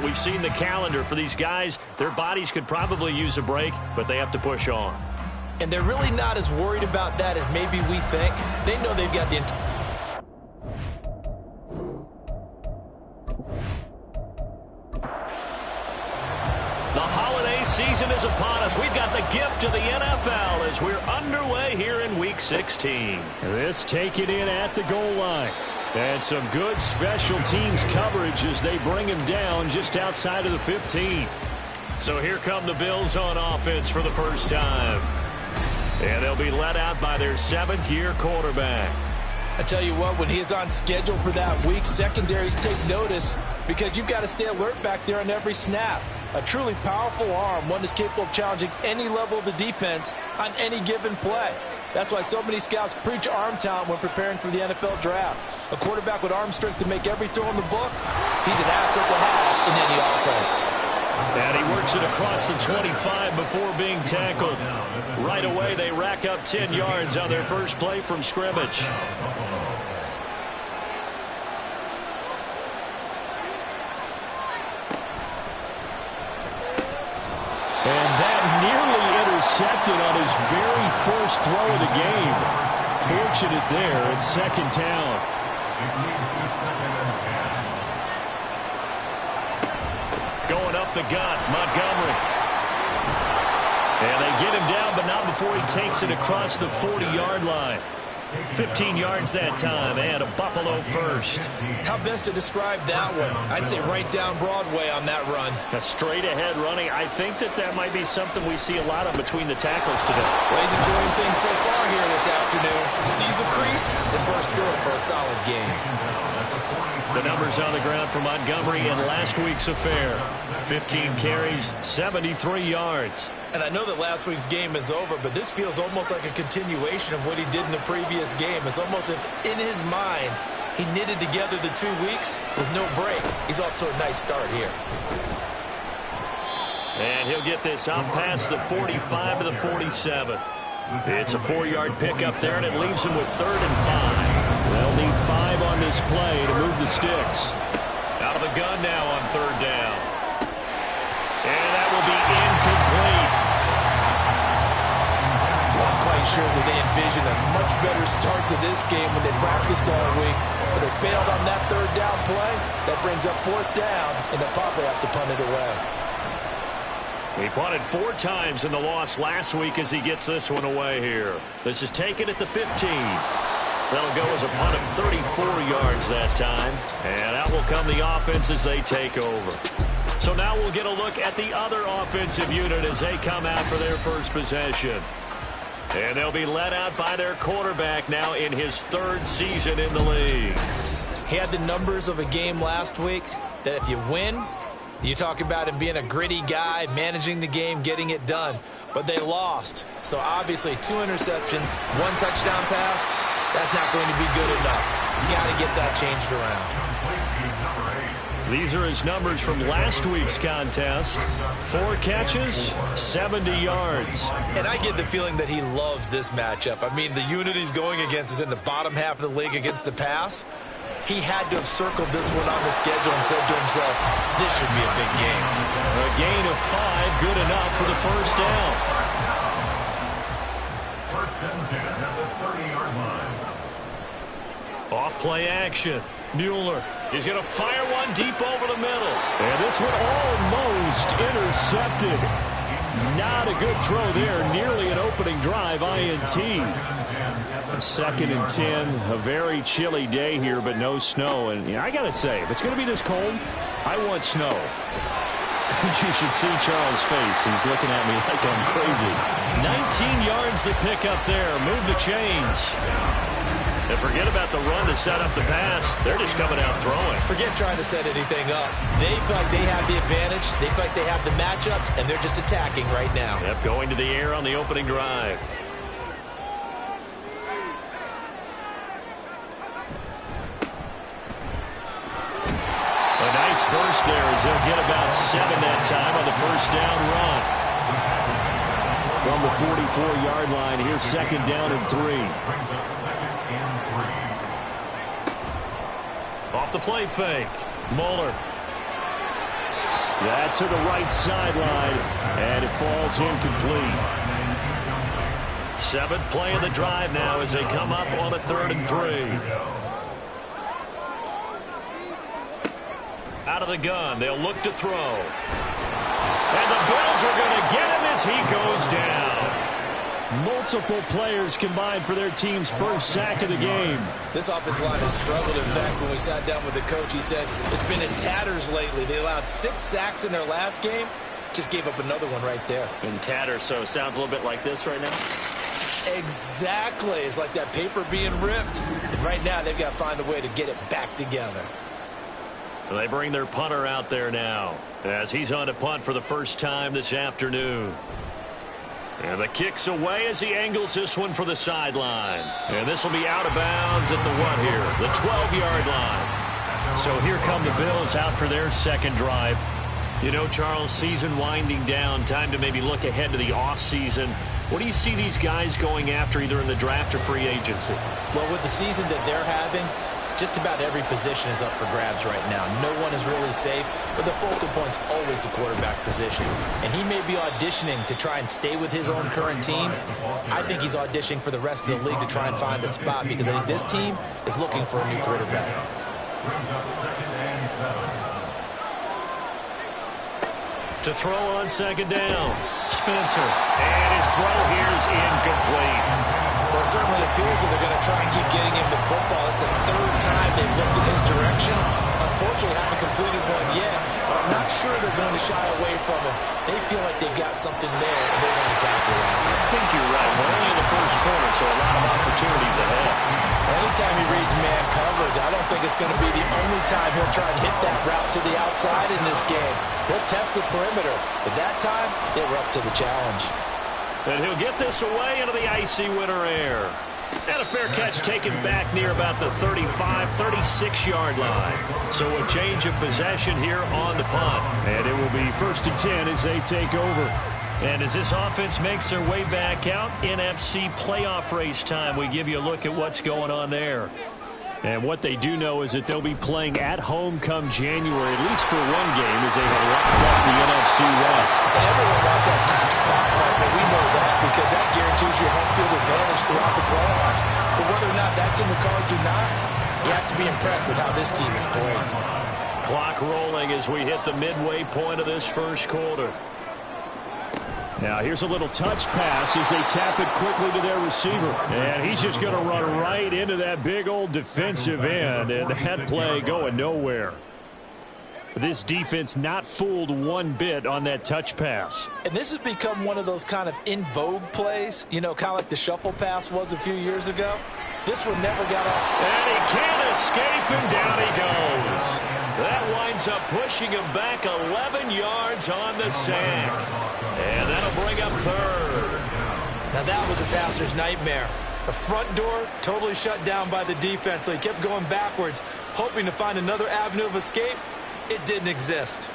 we've seen the calendar for these guys. Their bodies could probably use a break, but they have to push on. And they're really not as worried about that as maybe we think. They know they've got the entire... The holiday season is upon us. We've got the gift of the NFL as we're underway here in Week 16. This taken in at the goal line. And some good special teams coverage as they bring him down just outside of the 15. So here come the Bills on offense for the first time. And they'll be led out by their 7th-year quarterback. I tell you what, when he is on schedule for that week, secondaries take notice because you've got to stay alert back there on every snap. A truly powerful arm, one that's capable of challenging any level of the defense on any given play. That's why so many scouts preach arm talent when preparing for the NFL draft. A quarterback with arm strength to make every throw in the book, he's an asset to have in any offense. And he works it across the 25 before being tackled. Right away, they rack up 10 yards on their first play from scrimmage. And that nearly intercepted on his very first throw of the game. Fortunate there, it's second down. Going up the gut, Montgomery. And they get him down, but not before he takes it across the 40-yard line. 15 yards that time, and a Buffalo first. How best to describe that one? I'd say right down Broadway on that run. A straight-ahead running. I think that might be something we see a lot of between the tackles today. Well, he's enjoying things so far here this afternoon. Sees a crease and bursts through it for a solid game. The numbers on the ground for Montgomery in last week's affair. 15 carries, 73 yards. And I know that last week's game is over, but this feels almost like a continuation of what he did in the previous game. It's almost as if in his mind he knitted together the 2 weeks with no break. He's off to a nice start here. And he'll get this out past the 45 to the 47. It's a 4-yard pickup there, and it leaves him with 3rd and 5. They'll need 5 on this play to move the sticks. Out of the gun now on 3rd down. And that will be incomplete. Not quite sure that they envisioned a much better start to this game when they practiced all week. But they failed on that 3rd down play. That brings up 4th down, and they'll probably have to punt it away. He punted 4 times in the loss last week as he gets this one away here. This is taken at the 15. That'll go as a punt of 34 yards that time. And out will come the offense as they take over. So now we'll get a look at the other offensive unit as they come out for their first possession. And they'll be led out by their quarterback now in his 3rd season in the league. He had the numbers of a game last week that if you win, you talk about him being a gritty guy, managing the game, getting it done. But they lost. So obviously 2 interceptions, 1 touchdown pass, that's not going to be good enough. You got to get that changed around. These are his numbers from last week's contest. 4 catches, 70 yards. And I get the feeling that he loves this matchup. I mean, the unit he's going against is in the bottom half of the league against the pass. He had to have circled this one on the schedule and said to himself, this should be a big game. A gain of 5, good enough for the first down. 1st and 10 at the 30-yard line. Off play action. Mueller is going to fire one deep over the middle. And this one almost intercepted. Not a good throw there. Nearly an opening drive INT. 2nd and 10. A very chilly day here, but no snow. And I got to say, if it's going to be this cold, I want snow. You should see Charles' face. He's looking at me like I'm crazy. 19 yards to pick up there. Move the chains. And forget about the run to set up the pass. They're just coming out throwing. Forget trying to set anything up. They feel like they have the advantage. They feel like they have the matchups, and they're just attacking right now. Yep, going to the air on the opening drive. A nice burst there as they'll get about 7 that time on the first down run. From the 44-yard line, here's 2nd down and 3. Off the play fake. Mueller. That to the right sideline, and it falls incomplete. Seventh play of the drive now as they come up on a 3rd and 3. Out of the gun, they'll look to throw. And the Bills are going to get him as he goes down. Multiple players combined for their team's first sack of the game. This offensive line has struggled. In fact, when we sat down with the coach, he said it's been in tatters lately. They allowed 6 sacks in their last game. Just gave up another one right there. In tatters, so it sounds a little bit like this right now. Exactly. It's like that paper being ripped. And right now, they've got to find a way to get it back together. They bring their punter out there now as he's on to punt for the first time this afternoon. And the kick's away as he angles this one for the sideline. And this will be out of bounds at the what here? The 12-yard line. So here come the Bills out for their second drive. You know, Charles, season winding down, time to maybe look ahead to the offseason. What do you see these guys going after either in the draft or free agency? Well, with the season that they're having, just about every position is up for grabs right now. No one is really safe, but the focal point's always the quarterback position. And he may be auditioning to try and stay with his own current team. I think he's auditioning for the rest of the league to try and find a spot because I think this team is looking for a new quarterback. To throw on second down, Spencer. And his throw here is incomplete. Well, it certainly appears that they're going to try and keep getting him the football. It's the 3rd time they've looked in his direction. Unfortunately, haven't completed one yet, but I'm not sure they're going to shy away from him. They feel like they've got something there, and they're going to capitalize. I think you're right. We're only in the first quarter, so a lot of opportunities ahead. Anytime he reads man coverage, I don't think it's going to be the only time he'll try and hit that route to the outside in this game. He'll test the perimeter, but that time, they were up to the challenge. And he'll get this away into the icy winter air. And a fair catch taken back near about the 35, 36-yard line. So a change of possession here on the punt. And it will be 1st and 10 as they take over. And as this offense makes their way back out, NFC playoff race time, we give you a look at what's going on there. And what they do know is that they'll be playing at home come January, at least for one game, as they have locked up the NFC West. And everyone wants that top spot, partner. We know that because that guarantees your home field advantage throughout the playoffs. But whether or not that's in the cards or not, you have to be impressed with how this team is playing. Clock rolling as we hit the midway point of this first quarter. Now here's a little touch pass as they tap it quickly to their receiver. And he's just going to run right into that big old defensive end. And that play going nowhere. This defense not fooled one bit on that touch pass. And this has become one of those kind of in vogue plays. You know, kind of like the shuffle pass was a few years ago. This one never got off. And he can't escape, and down he goes. That winds up pushing him back 11 yards on the sack. And that'll bring up 3rd. Now that was a passer's nightmare. The front door totally shut down by the defense, so he kept going backwards, hoping to find another avenue of escape. It didn't exist.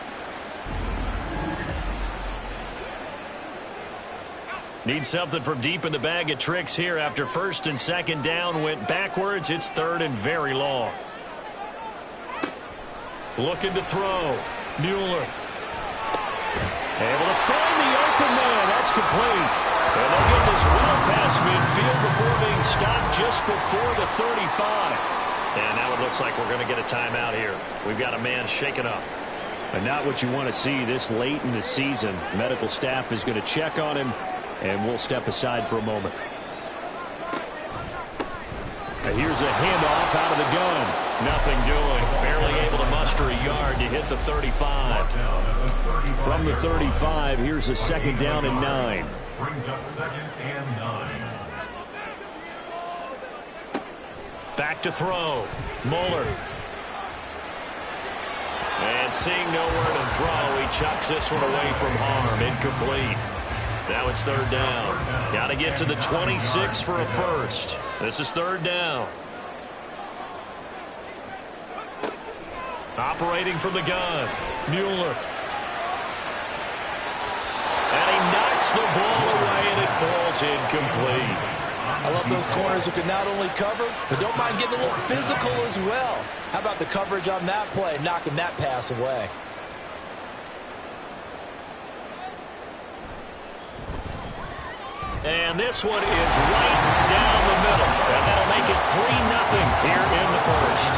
Need something from deep in the bag of tricks here after 1st and 2nd down went backwards. It's 3rd and very long. Looking to throw. Mueller. Able to find the open man. That's complete. And they'll get this well past midfield before being stopped just before the 35. And now it looks like we're going to get a timeout here. We've got a man shaken up. And not what you want to see this late in the season. Medical staff is going to check on him, and we'll step aside for a moment. And here's a handoff out of the gun. Nothing doing. Barely able to muster a yard to hit the 35. From the 35, here's a 2nd down and 9. Brings up 2nd and 9. Back to throw. Mueller. And seeing nowhere to throw, he chucks this one away from harm. Incomplete. Now it's 3rd down. Got to get to the 26 for a first. This is 3rd down. Operating from the gun. Mueller. And he knocks the ball away, and it falls incomplete. I love those corners who can not only cover, but don't mind getting a little physical as well. How about the coverage on that play, knocking that pass away? And this one is right down the middle. And that'll make it 3-0 here in the first.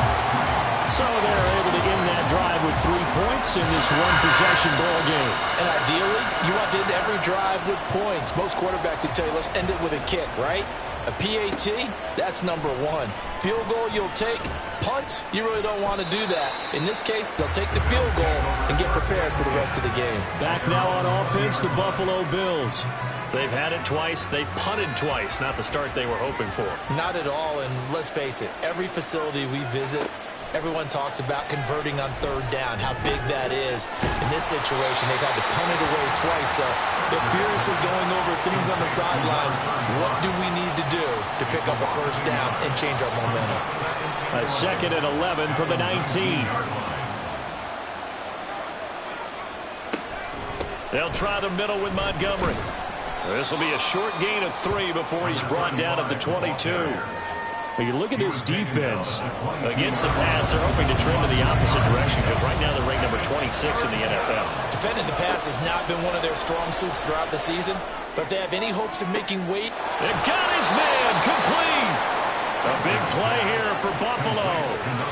So they're able to end that drive with 3 points in this one-possession ball game. And ideally, you want to end every drive with points. Most quarterbacks would tell you, let's end it with a kick, right? A PAT, that's number one. Field goal you'll take. Punts, you really don't want to do that. In this case, they'll take the field goal and get prepared for the rest of the game. Back now on offense, the Buffalo Bills. They've had it twice. They've punted twice. Not the start they were hoping for. Not at all, and let's face it, every facility we visit, everyone talks about converting on third down, how big that is. In this situation, they've had to punt it away twice, so they're furiously going over things on the sidelines. What do we need to do to pick up a first down and change our momentum? A 2nd and 11 from the 19. They'll try the middle with Montgomery. This will be a short gain of 3 before he's brought down at the 22. When you look at this defense against the pass, they're hoping to trend in the opposite direction because right now they're ranked number 26 in the NFL. Defending the pass has not been one of their strong suits throughout the season, but if they have any hopes of making weight. They got his man complete. A big play here for Buffalo.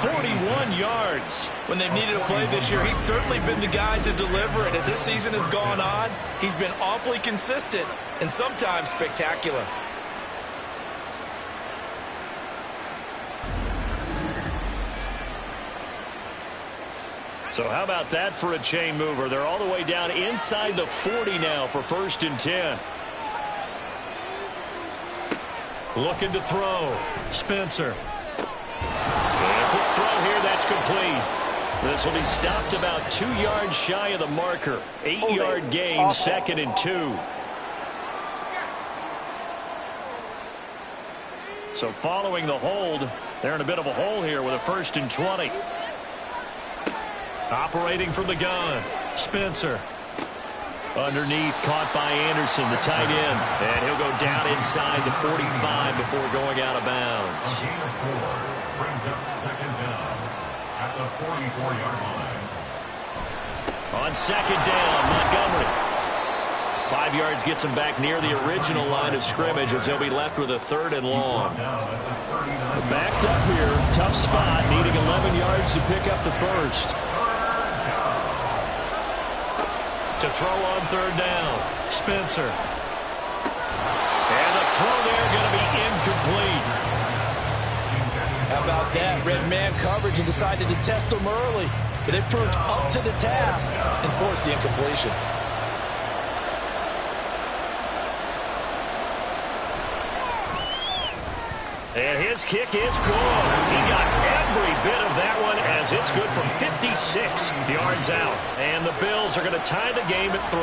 41 yards. When they've needed a play this year, he's certainly been the guy to deliver it. As this season has gone on, he's been awfully consistent and sometimes spectacular. So how about that for a chain mover? They're all the way down inside the 40 now for 1st and 10. Looking to throw. Spencer. And a quick throw here. That's complete. This will be stopped about 2 yards shy of the marker. 8-yard gain, 2nd and 2. So following the hold, they're in a bit of a hole here with a 1st and 20. Operating from the gun. Spencer. Underneath, caught by Anderson, the tight end. And he'll go down inside the 45 before going out of bounds. A gain of 4 brings up 2nd down at the 44-yard line. On 2nd down, Montgomery. 5 yards gets him back near the original line of scrimmage as he'll be left with a 3rd and long. Backed up here, tough spot, needing 11 yards to pick up the first. To throw on 3rd down, Spencer. And the throw there going to be incomplete. How about that? Red man coverage and decided to test him early. But it proved up to the task and forced the incompletion. And his kick is good. He got every bit of that one as it's good from 56 yards out. And the Bills are going to tie the game at 3.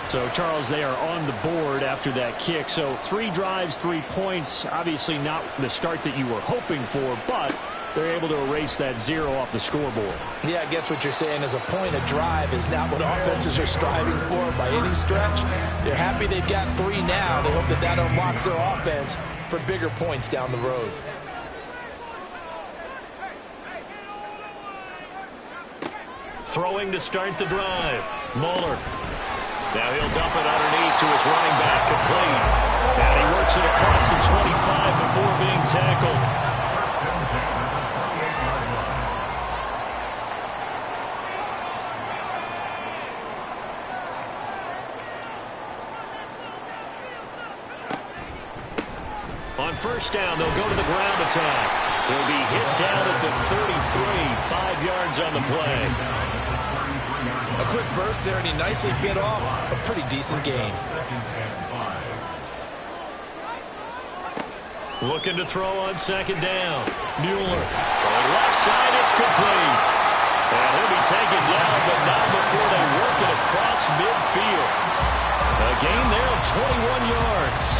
So, Charles, they are on the board after that kick. So 3 drives, 3 points. Obviously not the start that you were hoping for, but they're able to erase that 0 off the scoreboard. Yeah, I guess what you're saying is a point a drive is not what offenses are striving for by any stretch. They're happy they've got 3 now. They hope that that unlocks their offense for bigger points down the road. Throwing to start the drive. Mueller. Now he'll dump it underneath to his running back, complete. And he works it across the 25 before being tackled. On 1st down, they'll go to the ground attack. He'll be hit down at the 33, 5 yards on the play. A quick burst there, and he nicely bit off a pretty decent gain. Looking to throw on 2nd down. Mueller. From left side, it's complete. And he'll be taken down, but not before they work it across midfield. A gain there of 21 yards.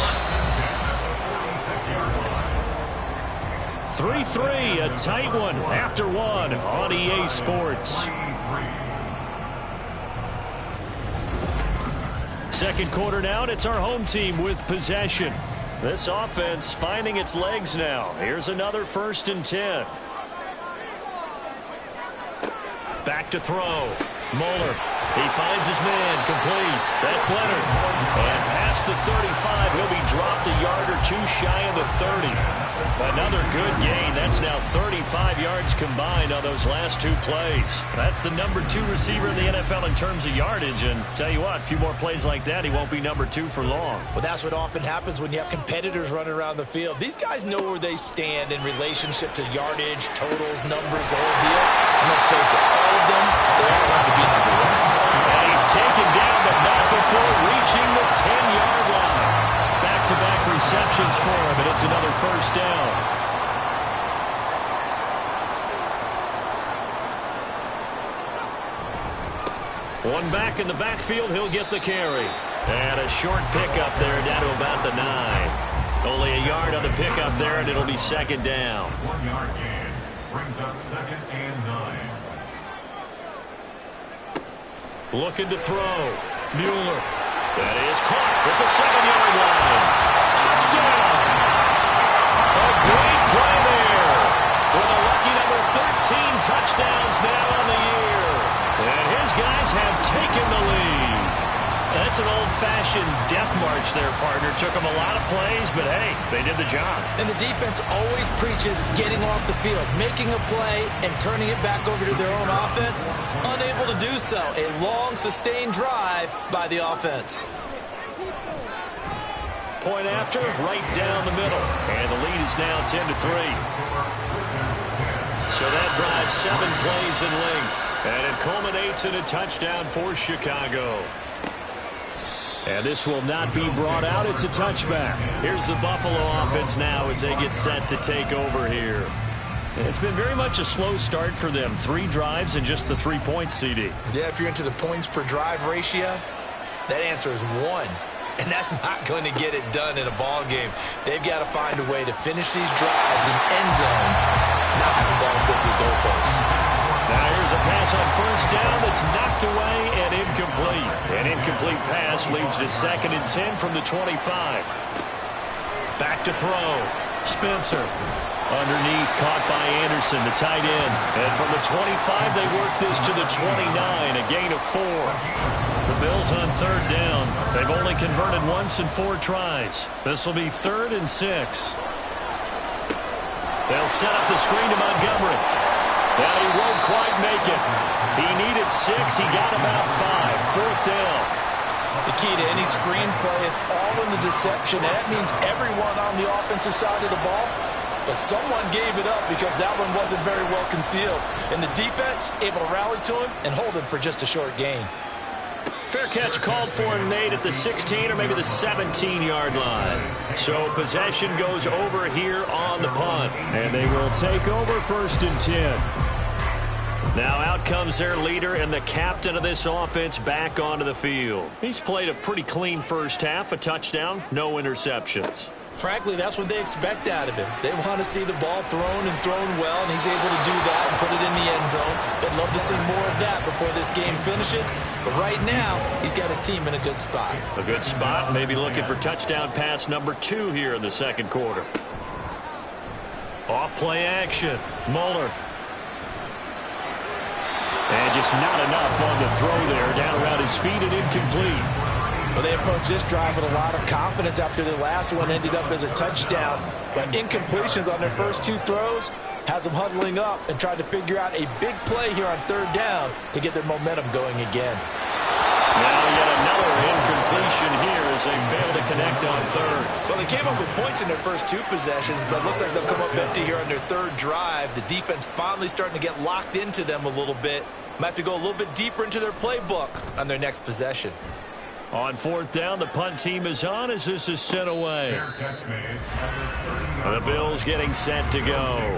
3-3, a tight one after 1 on EA Sports. 2nd quarter now, and it's our home team with possession. This offense finding its legs now. Here's another 1st and 10. Back to throw. Mueller He finds his man, complete. That's Leonard. And past the 35, he'll be dropped a yard or two shy of the 30. Another good gain. That's now 35 yards combined on those last two plays. That's the number 2 receiver in the NFL in terms of yardage. And tell you what, a few more plays like that, he won't be number 2 for long. Well, that's what often happens when you have competitors running around the field. These guys know where they stand in relationship to yardage, totals, numbers, the whole deal. And let's face it, all of them, they all want to be number 1. And he's taken down, but not before reaching the 10-yard line. Back-to-back receptions for him, and it's another first down. One back in the backfield, he'll get the carry. And a short pickup there down to about the 9. Only a yard on the pickup there, and it'll be second down. 1 yard gain brings up 2nd and 9. Looking to throw. Mueller. That is caught at the 7-yard line. Touchdown! A great play there. With a lucky number 13 touchdowns now on the year. And his guys have taken the lead. That's an old-fashioned death march there, partner. Took them a lot of plays, but hey, they did the job. And the defense always preaches getting off the field, making a play, and turning it back over to their own offense. Unable to do so. A long, sustained drive by the offense. Point after, right down the middle. And the lead is now 10-3. So that drives 7 plays in length. And it culminates in a touchdown for Chicago. And this will not be brought out. It's a touchback. Here's the Buffalo offense now as they get set to take over here. It's been very much a slow start for them. 3 drives and just the 3 points, CD. Yeah, if you're into the points per drive ratio, that answer is 1. And that's not going to get it done in a ball game. They've got to find a way to finish these drives in end zones, not having balls go through goalposts. Now here's a pass on first down that's knocked away and incomplete. An incomplete pass leads to 2nd and 10 from the 25. Back to throw. Spencer. Underneath, caught by Anderson, the tight end. And from the 25, they work this to the 29, a gain of 4. The Bills on 3rd down. They've only converted once in 4 tries. This will be 3rd and 6. They'll set up the screen to Montgomery. Well, he won't quite make it. He needed 6. He got about 5. 4th down. The key to any screen play is all in the deception. And that means everyone on the offensive side of the ball. But someone gave it up because that one wasn't very well concealed. And the defense able to rally to him and hold him for just a short gain. Fair catch called for and made at the 16 or maybe the 17-yard line. So possession goes over here on the punt. And they will take over 1st and 10. Now out comes their leader and the captain of this offense back onto the field. He's played a pretty clean first half, a touchdown, no interceptions. Frankly, that's what they expect out of him. They want to see the ball thrown and thrown well, and he's able to do that and put it in the end zone. They'd love to see more of that before this game finishes. But right now, he's got his team in a good spot. A good spot, maybe looking for touchdown pass number 2 here in the 2nd quarter. Off play action. Mueller. And just not enough on the throw there. Down around his feet and incomplete. Well, they approached this drive with a lot of confidence after the last one ended up as a touchdown. But incompletions on their first 2 throws has them huddling up and trying to figure out a big play here on 3rd down to get their momentum going again. Now yet another incompletion here as they fail to connect on 3rd. Well, they came up with points in their first 2 possessions, but it looks like they'll come up empty here on their 3rd drive. The defense finally starting to get locked into them a little bit. Might have to go a little bit deeper into their playbook on their next possession. On 4th down, the punt team is on as this is sent away. The Bills getting set to go.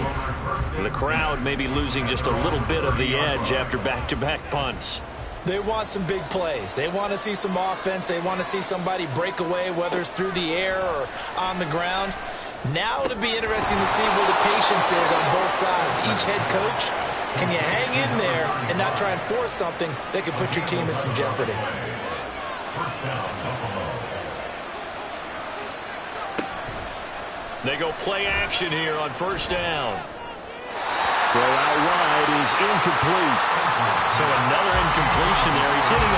The crowd may be losing just a little bit of the edge after back-to-back punts. They want some big plays. They want to see some offense. They want to see somebody break away, whether it's through the air or on the ground. Now it'll be interesting to see where the patience is on both sides. Each head coach, can you hang in there and not try and force something that could put your team in some jeopardy? They go play action here on 1st down. Throw out wide is incomplete. So another incompletion there. He's hitting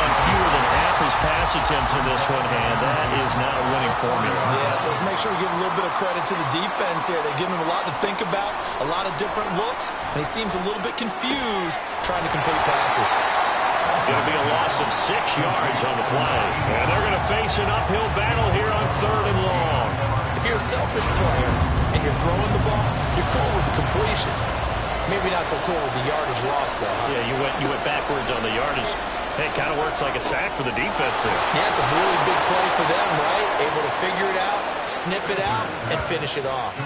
pass attempts in this one, and that is not a winning formula. Yeah, so let's make sure we give a little bit of credit to the defense here. They've given him a lot to think about, a lot of different looks, and he seems a little bit confused trying to complete passes. It'll be a loss of 6 yards on the play. And they're going to face an uphill battle here on 3rd and long. If you're a selfish player and you're throwing the ball, you're cool with the completion. Maybe not so cool with the yardage loss, though. Huh? Yeah, you went backwards on the yardage. Hey, it kind of works like a sack for the defense there. Yeah, it's a really big play for them, right? Able to figure it out, sniff it out, and finish it off.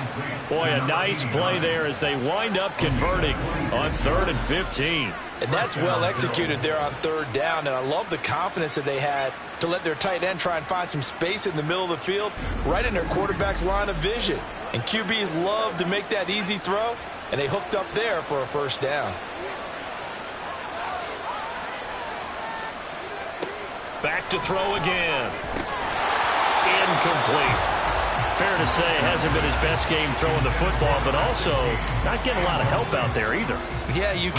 Boy, a nice play there as they wind up converting on 3rd and 15. And that's well executed there on 3rd down, and I love the confidence that they had to let their tight end try and find some space in the middle of the field, right in their quarterback's line of vision. And QBs love to make that easy throw, and they hooked up there for a 1st down. Back to throw again. Incomplete. Fair to say, it hasn't been his best game throwing the football, but also not getting a lot of help out there either. Yeah, you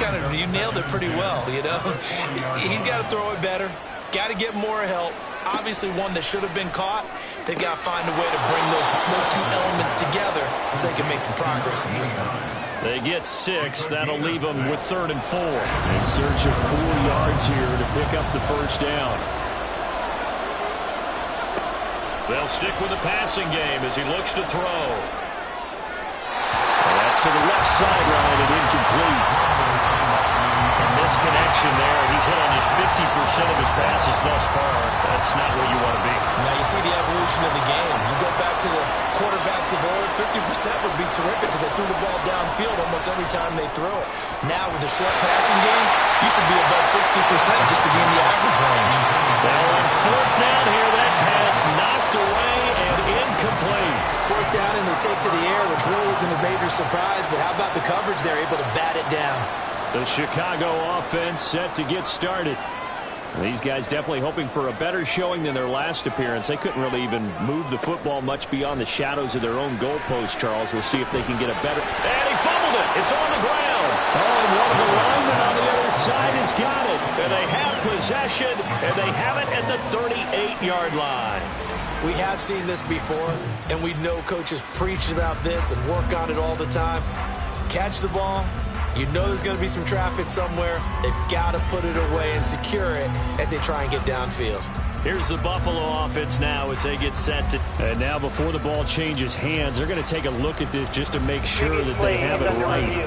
nailed it pretty well, you know. He's got to throw it better, got to get more help. Obviously one that should have been caught. They've got to find a way to bring those two elements together so they can make some progress in this one. They get 6. That'll leave them with 3rd and 4. In search of 4 yards here to pick up the 1st down. They'll stick with the passing game as he looks to throw. And that's to the left sideline and incomplete. And misconnection there. He's hit on just 50% of his passes thus far. That's not where you want to be. Now you see the evolution of the game. You go back to the quarterbacks of old, 50% would be terrific because they threw the ball downfield almost every time they threw it. Now with the short passing game, you should be above 60% just to be in the average range. Well, on 4th down here, that pass knocked away and incomplete. 4th down and they take to the air, which really isn't a major surprise, but how about the coverage there, able to bat it down? The Chicago offense set to get started. These guys definitely hoping for a better showing than their last appearance. They couldn't really even move the football much beyond the shadows of their own goalpost, Charles. We'll see if they can get a better... And he fumbled it! It's on the ground! Oh, and one of the linemen on the other side has got it. And they have possession, and they have it at the 38-yard line. We have seen this before, and we know coaches preach about this and work on it all the time. Catch the ball. You know there's going to be some traffic somewhere. They've got to put it away and secure it as they try and get downfield. Here's the Buffalo offense now as they get set to... And now before the ball changes hands, they're going to take a look at this just to make sure that they have it right.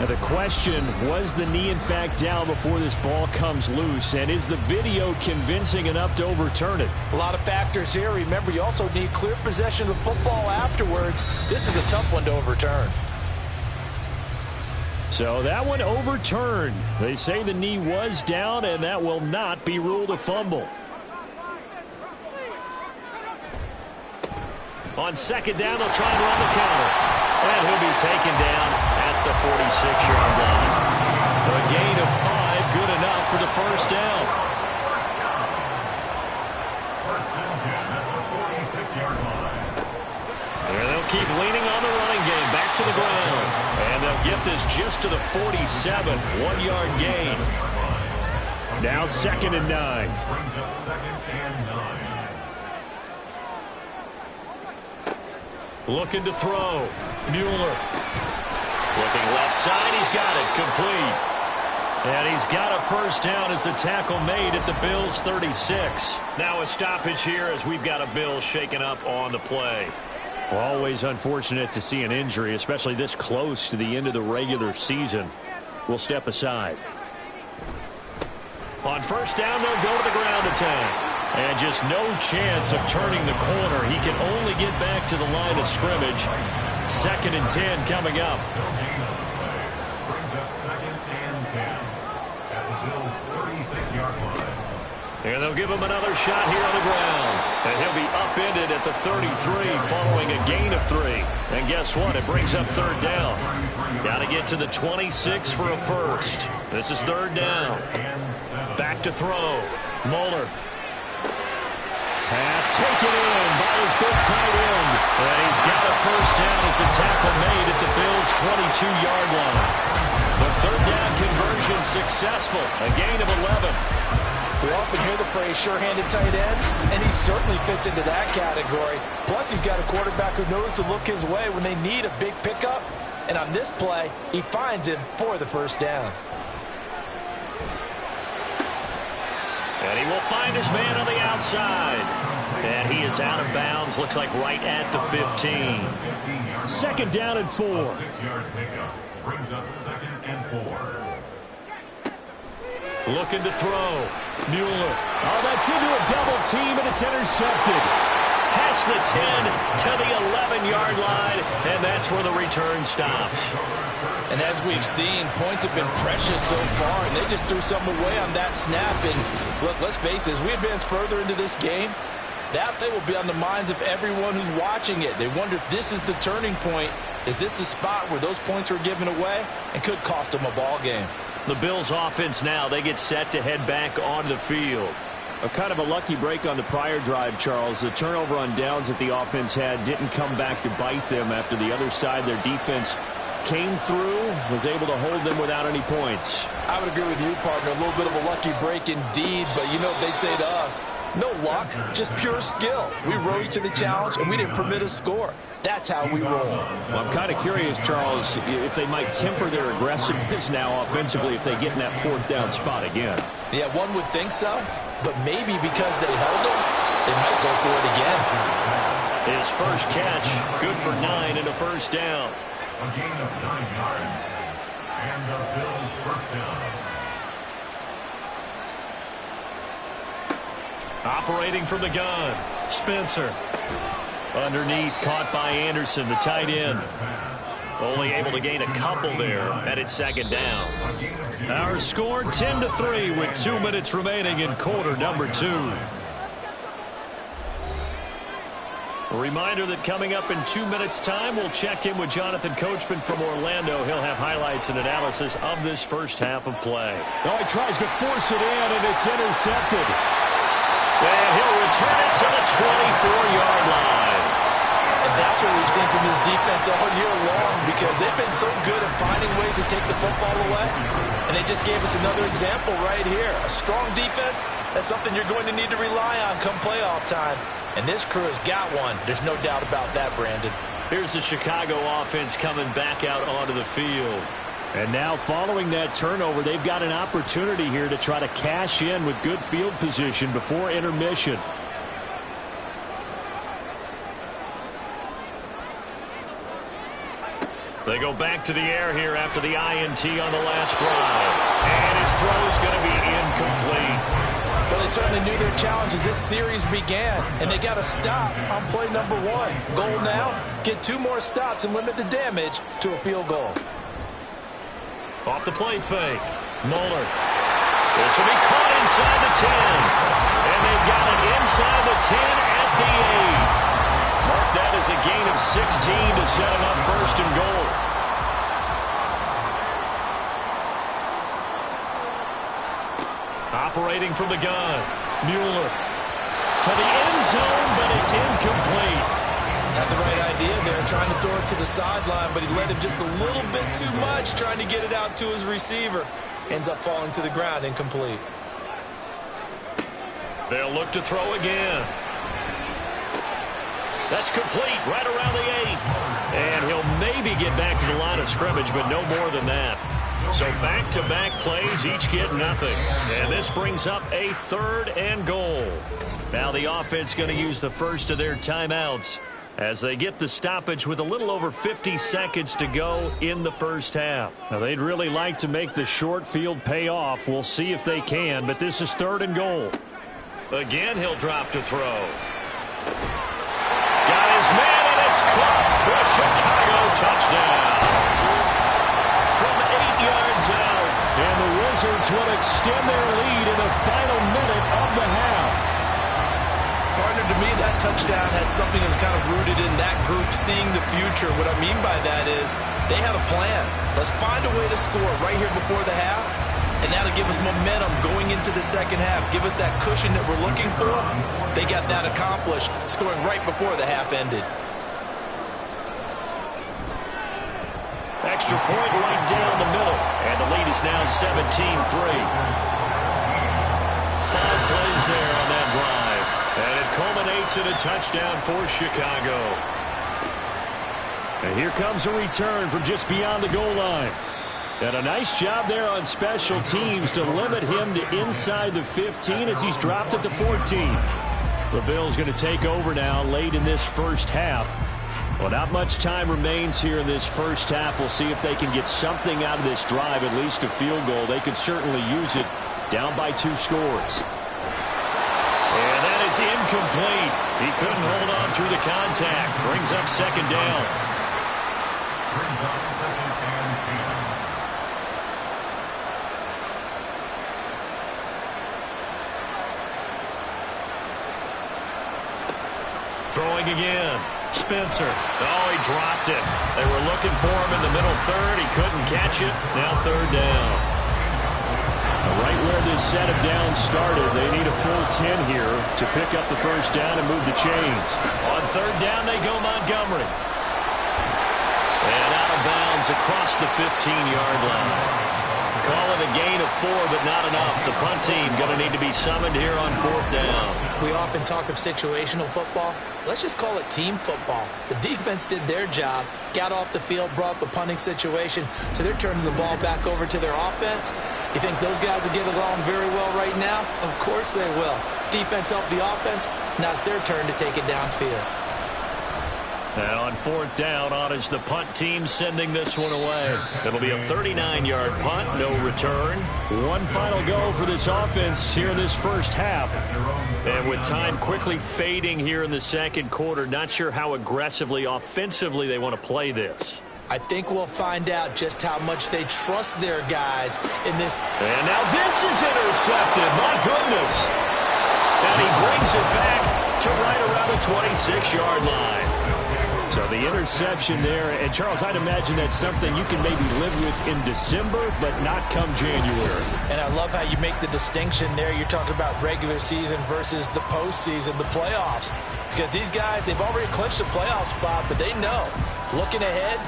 Now the question, was the knee in fact down before this ball comes loose? And is the video convincing enough to overturn it? A lot of factors here. Remember, you also need clear possession of the football afterwards. This is a tough one to overturn. So that one overturned. They say the knee was down, and that will not be ruled a fumble. On 2nd down, they'll try and run the counter. And he'll be taken down at the 46-yard line. A gain of 5, good enough for the 1st down. First and 10 at the 46-yard line. And they'll keep leaning on the running game, back to the ground. And they'll get this just to the 47, 1-yard gain. Now 2nd and 9. Brings up 2nd and 9. Looking to throw. Mueller. Looking left side. He's got it. Complete. And he's got a 1st down as the tackle made at the Bills' 36. Now a stoppage here as we've got a Bills shaken up on the play. Always unfortunate to see an injury, especially this close to the end of the regular season. We'll step aside. On 1st down, they'll go to the ground attack. And just no chance of turning the corner. He can only get back to the line of scrimmage. 2nd and 10 coming up. Brings up 2nd and 10 at the Bills' 36-yard line. And they'll give him another shot here on the ground. And he'll be upended at the 33 following a gain of 3. And guess what? It brings up 3rd down. Got to get to the 26 for a 1st. This is 3rd down. Back to throw. Mueller. Pass taken in by his big tight end. And he's got a 1st down as the tackle made at the Bills' 22-yard line. The third down conversion successful. A gain of 11. We often hear the phrase sure-handed tight ends, and he certainly fits into that category. Plus, he's got a quarterback who knows to look his way when they need a big pickup. And on this play, he finds him for the first down. And he will find his man on the outside. And he is out of bounds. Looks like right at the 15. Second down and 4. 6-yard pickup brings up 2nd and 4. Looking to throw. Mueller. Oh, that's into a double team, and it's intercepted. Past the 10 to the 11-yard line, and that's where the return stops. And as we've seen, points have been precious so far, and they just threw something away on that snap. And look, let's face it, as we advance further into this game, that play will be on the minds of everyone who's watching it. They wonder if this is the turning point. Is this the spot where those points were given away and could cost them a ball game? The Bills offense now, they get set to head back onto the field. A kind of a lucky break on the prior drive, Charles. The turnover on downs that the offense had didn't come back to bite them after the other side. Their defense came through, was able to hold them without any points. I would agree with you, partner. A little bit of a lucky break indeed, but you know what they'd say to us? No luck, just pure skill. We rose to the challenge, and we didn't permit a score. That's how we roll. Well, I'm kind of curious, Charles, if they might temper their aggressiveness now offensively if they get in that fourth down spot again. Yeah, one would think so, but maybe because they held them, they might go for it again. His first catch, good for 9 and a first down. A gain of 9 yards. And the Bills first down. Operating from the gun, Spencer. Underneath, caught by Anderson, the tight end. Only able to gain a couple there, and it's second down. Our score 10-3 with 2 minutes remaining in quarter number 2. A reminder that coming up in 2 minutes' time, we'll check in with Jonathan Coachman from Orlando. He'll have highlights and analysis of this first half of play. Oh, he tries to force it in, and it's intercepted. And he'll return it to the 24-yard line. And that's what we've seen from his defense all year long, because they've been so good at finding ways to take the football away. And they just gave us another example right here. A strong defense, that's something you're going to need to rely on come playoff time. And this crew has got one. There's no doubt about that, Brandon. Here's the Chicago offense coming back out onto the field. And now following that turnover, they've got an opportunity here to try to cash in with good field position before intermission. They go back to the air here after the INT on the last drive. And his throw is going to be incomplete. Well, they certainly knew their challenge as this series began, and they got to stop on play number 1. Goal now, get 2 more stops and limit the damage to a field goal. Off the play fake. Mueller. This will be caught inside the 10. And they've got it inside the 10 at the 8. Mark that as a gain of 16 to set him up first and goal. Operating from the gun. Mueller. To the end zone, but it's incomplete. Had the right idea there, trying to throw it to the sideline, but he led him just a little bit too much, trying to get it out to his receiver. Ends up falling to the ground, incomplete. They'll look to throw again. That's complete, right around the 8. And he'll maybe get back to the line of scrimmage, but no more than that. So back-to-back plays, each get nothing. And this brings up a 3rd and goal. Now the offense going to use the first of their timeouts as they get the stoppage with a little over 50 seconds to go in the first half. Now, they'd really like to make the short field pay off. We'll see if they can, but this is 3rd and goal. Again, he'll drop to throw. Got his man, and it's caught for a Chicago touchdown. From 8 yards out. And the Wizards will extend their lead in the final minute of the half. Partner, to me, that touchdown had something that was kind of rooted in that group seeing the future. What I mean by that is they had a plan. Let's find a way to score right here before the half, and that'll give us momentum going into the second half. Give us that cushion that we're looking for. They got that accomplished, scoring right before the half ended. extra point right down the middle. And the lead is now 17-3. 5 plays there on that drive. And it culminates in a touchdown for Chicago. And here comes a return from just beyond the goal line. And a nice job there on special teams to limit him to inside the 15 as he's dropped at the 14. The Bills going to take over now late in this first half. Well, not much time remains here in this first half. We'll see if they can get something out of this drive, at least a field goal. They could certainly use it down by 2 scores. And that is incomplete. He couldn't hold on through the contact. Brings up second down. Brings up second and 10. Throwing again. Spencer. Oh, he dropped it. They were looking for him in the middle third. He couldn't catch it. Now third down. Right where this set of downs started, they need a full 10 here to pick up the first down and move the chains. On third down, they go Montgomery. And out of bounds across the 15-yard line. Call it a gain of 4, but not enough. The punt team going to need to be summoned here on fourth down. We often talk of situational football. Let's just call it team football. The defense did their job, got off the field, brought the punting situation, so they're turning the ball back over to their offense. You think those guys will get along very well right now? Of course they will. Defense helped the offense. Now it's their turn to take it downfield. Now on fourth down, on is the punt team sending this one away. It'll be a 39-yard punt, no return. One final go for this offense here in this first half. And with time quickly fading here in the second quarter, not sure how aggressively, offensively they want to play this. I think we'll find out just how much they trust their guys in this. And now this is intercepted. My goodness. And he brings it back to right around the 26-yard line. So the interception there, and Charles, I'd imagine that's something you can maybe live with in December, but not come January. And I love how you make the distinction there. You're talking about regular season versus the postseason, the playoffs. Because these guys, they've already clinched a playoff spot, but they know, looking ahead,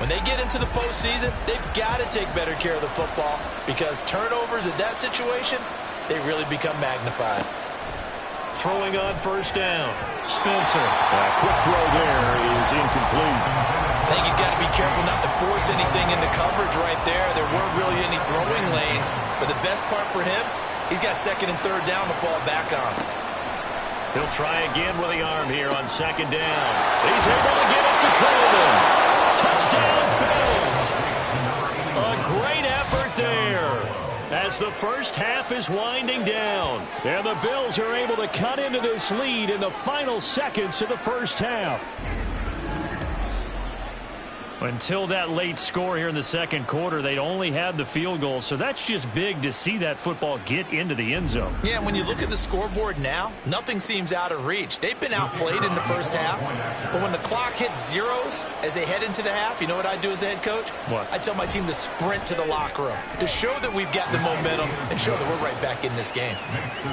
when they get into the postseason, they've got to take better care of the football because turnovers in that situation, they really become magnified. Throwing on first down. Spencer. A quick throw there is incomplete. I think he's got to be careful not to force anything into coverage right there. There weren't really any throwing lanes. But the best part for him, he's got second and third down to fall back on. He'll try again with the arm here on second down. He's able to get it to Coleman. Touchdown, Bills. A great effort there. As the first half is winding down. And the Bills are able to cut into this lead in the final seconds of the first half. Until that late score here in the second quarter, they'd only had the field goal. So that's just big to see that football get into the end zone. Yeah, when you look at the scoreboard now, nothing seems out of reach. They've been outplayed in the first half. But when the clock hits zeros as they head into the half, you know what I do as a head coach? What? I tell my team to sprint to the locker room to show that we've got the momentum and show that we're right back in this game.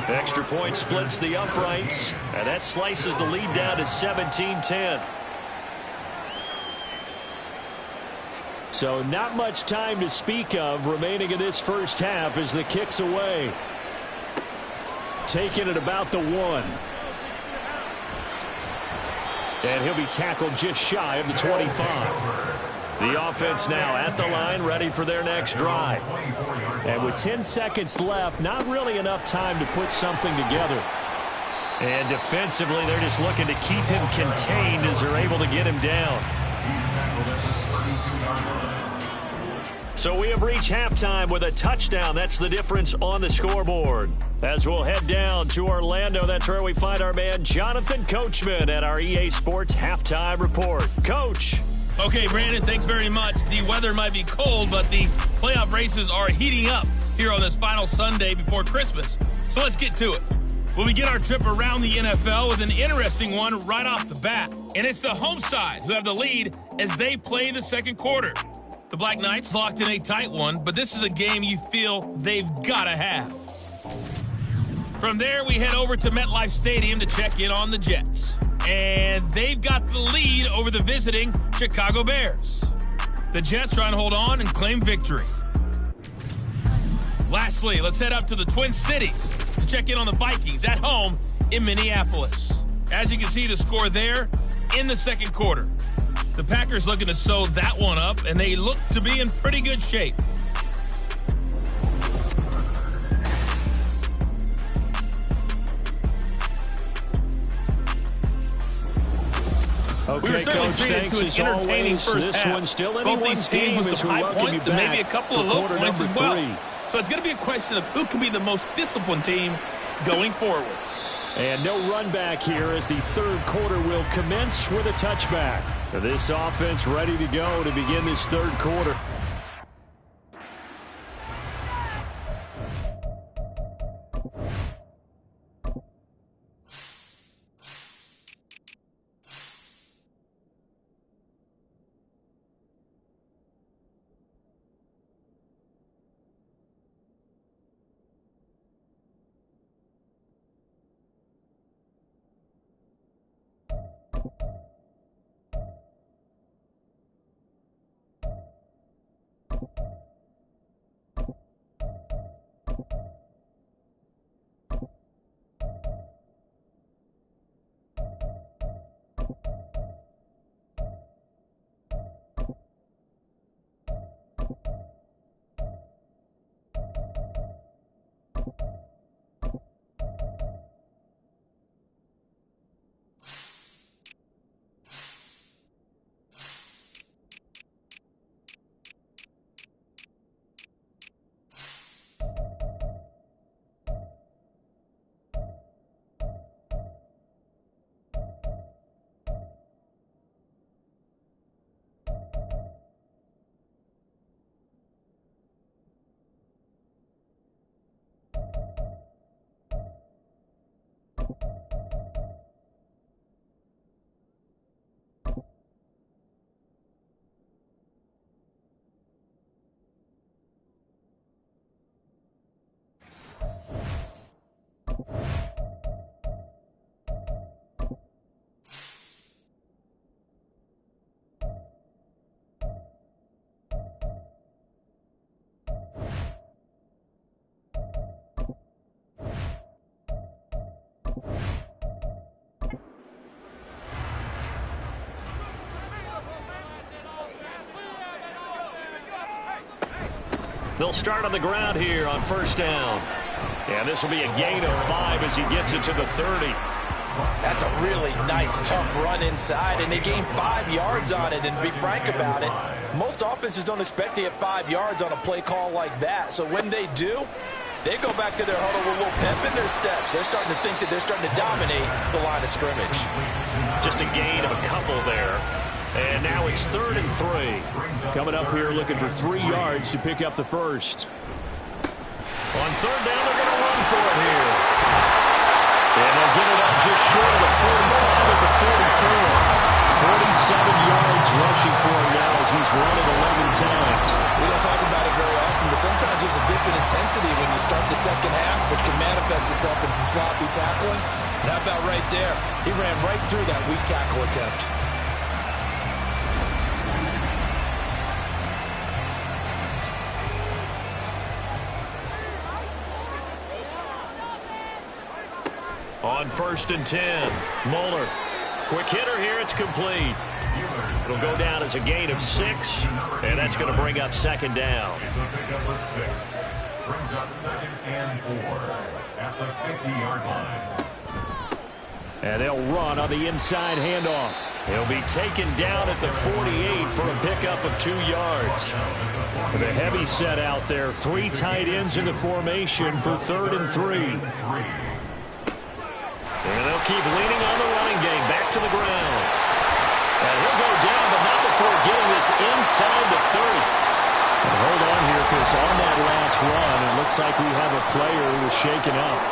Extra point splits the uprights. And that slices the lead down to 17-10. So not much time to speak of remaining in this first half as the kick's away. Taken at about the 1. And he'll be tackled just shy of the 25. The offense now at the line, ready for their next drive. And with 10 seconds left, not really enough time to put something together. And defensively, they're just looking to keep him contained as they're able to get him down. So we have reached halftime with a touchdown. That's the difference on the scoreboard. As we'll head down to Orlando, that's where we find our man Jonathan Coachman at our EA Sports Halftime Report. Coach. Okay, Brandon, thanks very much. The weather might be cold, but the playoff races are heating up here on this final Sunday before Christmas. So let's get to it. We'll begin our trip around the NFL with an interesting one right off the bat. And it's the home side who have the lead as they play the second quarter. The Black Knights locked in a tight one, but this is a game you feel they've got to have. From there, we head over to MetLife Stadium to check in on the Jets. And they've got the lead over the visiting Chicago Bears. The Jets trying to hold on and claim victory. Lastly, let's head up to the Twin Cities to check in on the Vikings at home in Minneapolis. As you can see, the score there in the second quarter. The Packers looking to sew that one up, and they look to be in pretty good shape. Okay, we were certainly Coach, treated thanks to an as entertaining always. first This half. one's still Both anyone's these game teams with as some we high welcome points you and maybe a back couple for of low quarter points number as well. 3. So it's going to be a question of who can be the most disciplined team going forward. And no run back here as the third quarter will commence with a touchback. This offense ready to go to begin this third quarter. They'll start on the ground here on first down. And this will be a gain of 5 as he gets it to the 30. That's a really nice, tough run inside, and they gained 5 yards on it. And to be frank about it, most offenses don't expect to get 5 yards on a play call like that. So when they do, they go back to their huddle with a little pep in their steps. They're starting to think that they're starting to dominate the line of scrimmage. Just a gain of a couple there. And now it's 3rd and 3. Coming up here looking for 3 yards to pick up the first. On 3rd down, they're going to run for it here. And they'll get it up just short of the 45 at the 44. 47 yards rushing for him now as he's run it 11 times. We don't talk about it very often, but sometimes there's a dip in intensity when you start the second half, which can manifest itself in some sloppy tackling. And how about right there? He ran right through that weak tackle attempt. On 1st and 10, Moeller. Quick hitter here, it's complete. It'll go down as a gain of 6, and that's going to bring up 2nd down. It's a pickup of 6. Brings up 2nd and 4 at the 50-yard line. And they'll run on the inside handoff. He'll be taken down at the 48 for a pickup of 2 yards. With a heavy set out there, 3 tight ends in the formation for 3rd and 3. And they'll keep leaning on the running game. Back to the ground. And he'll go down, but not before getting this inside the 30. And hold on here, because on that last run, it looks like we have a player who is shaken up.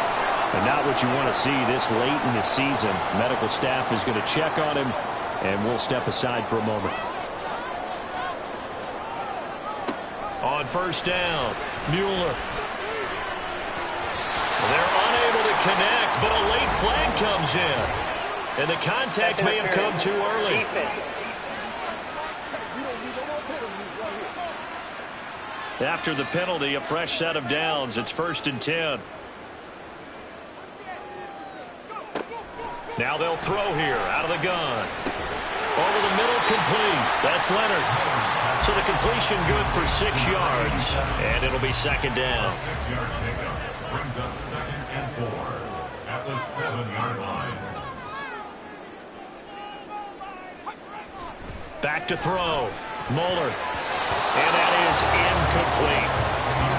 And not what you want to see this late in the season. Medical staff is going to check on him, and we'll step aside for a moment. On 1st down, Mueller. They're unable to connect, but a late flag comes in. And the contact may have come too early. After the penalty, a fresh set of downs. It's 1st and 10. Now they'll throw here out of the gun. Over the middle, complete. That's Leonard. So the completion good for 6 yards. And it'll be 2nd down. 6-yard pickup brings up 2nd and 4 at the 7-yard line. Back to throw. Moeller. And that is incomplete.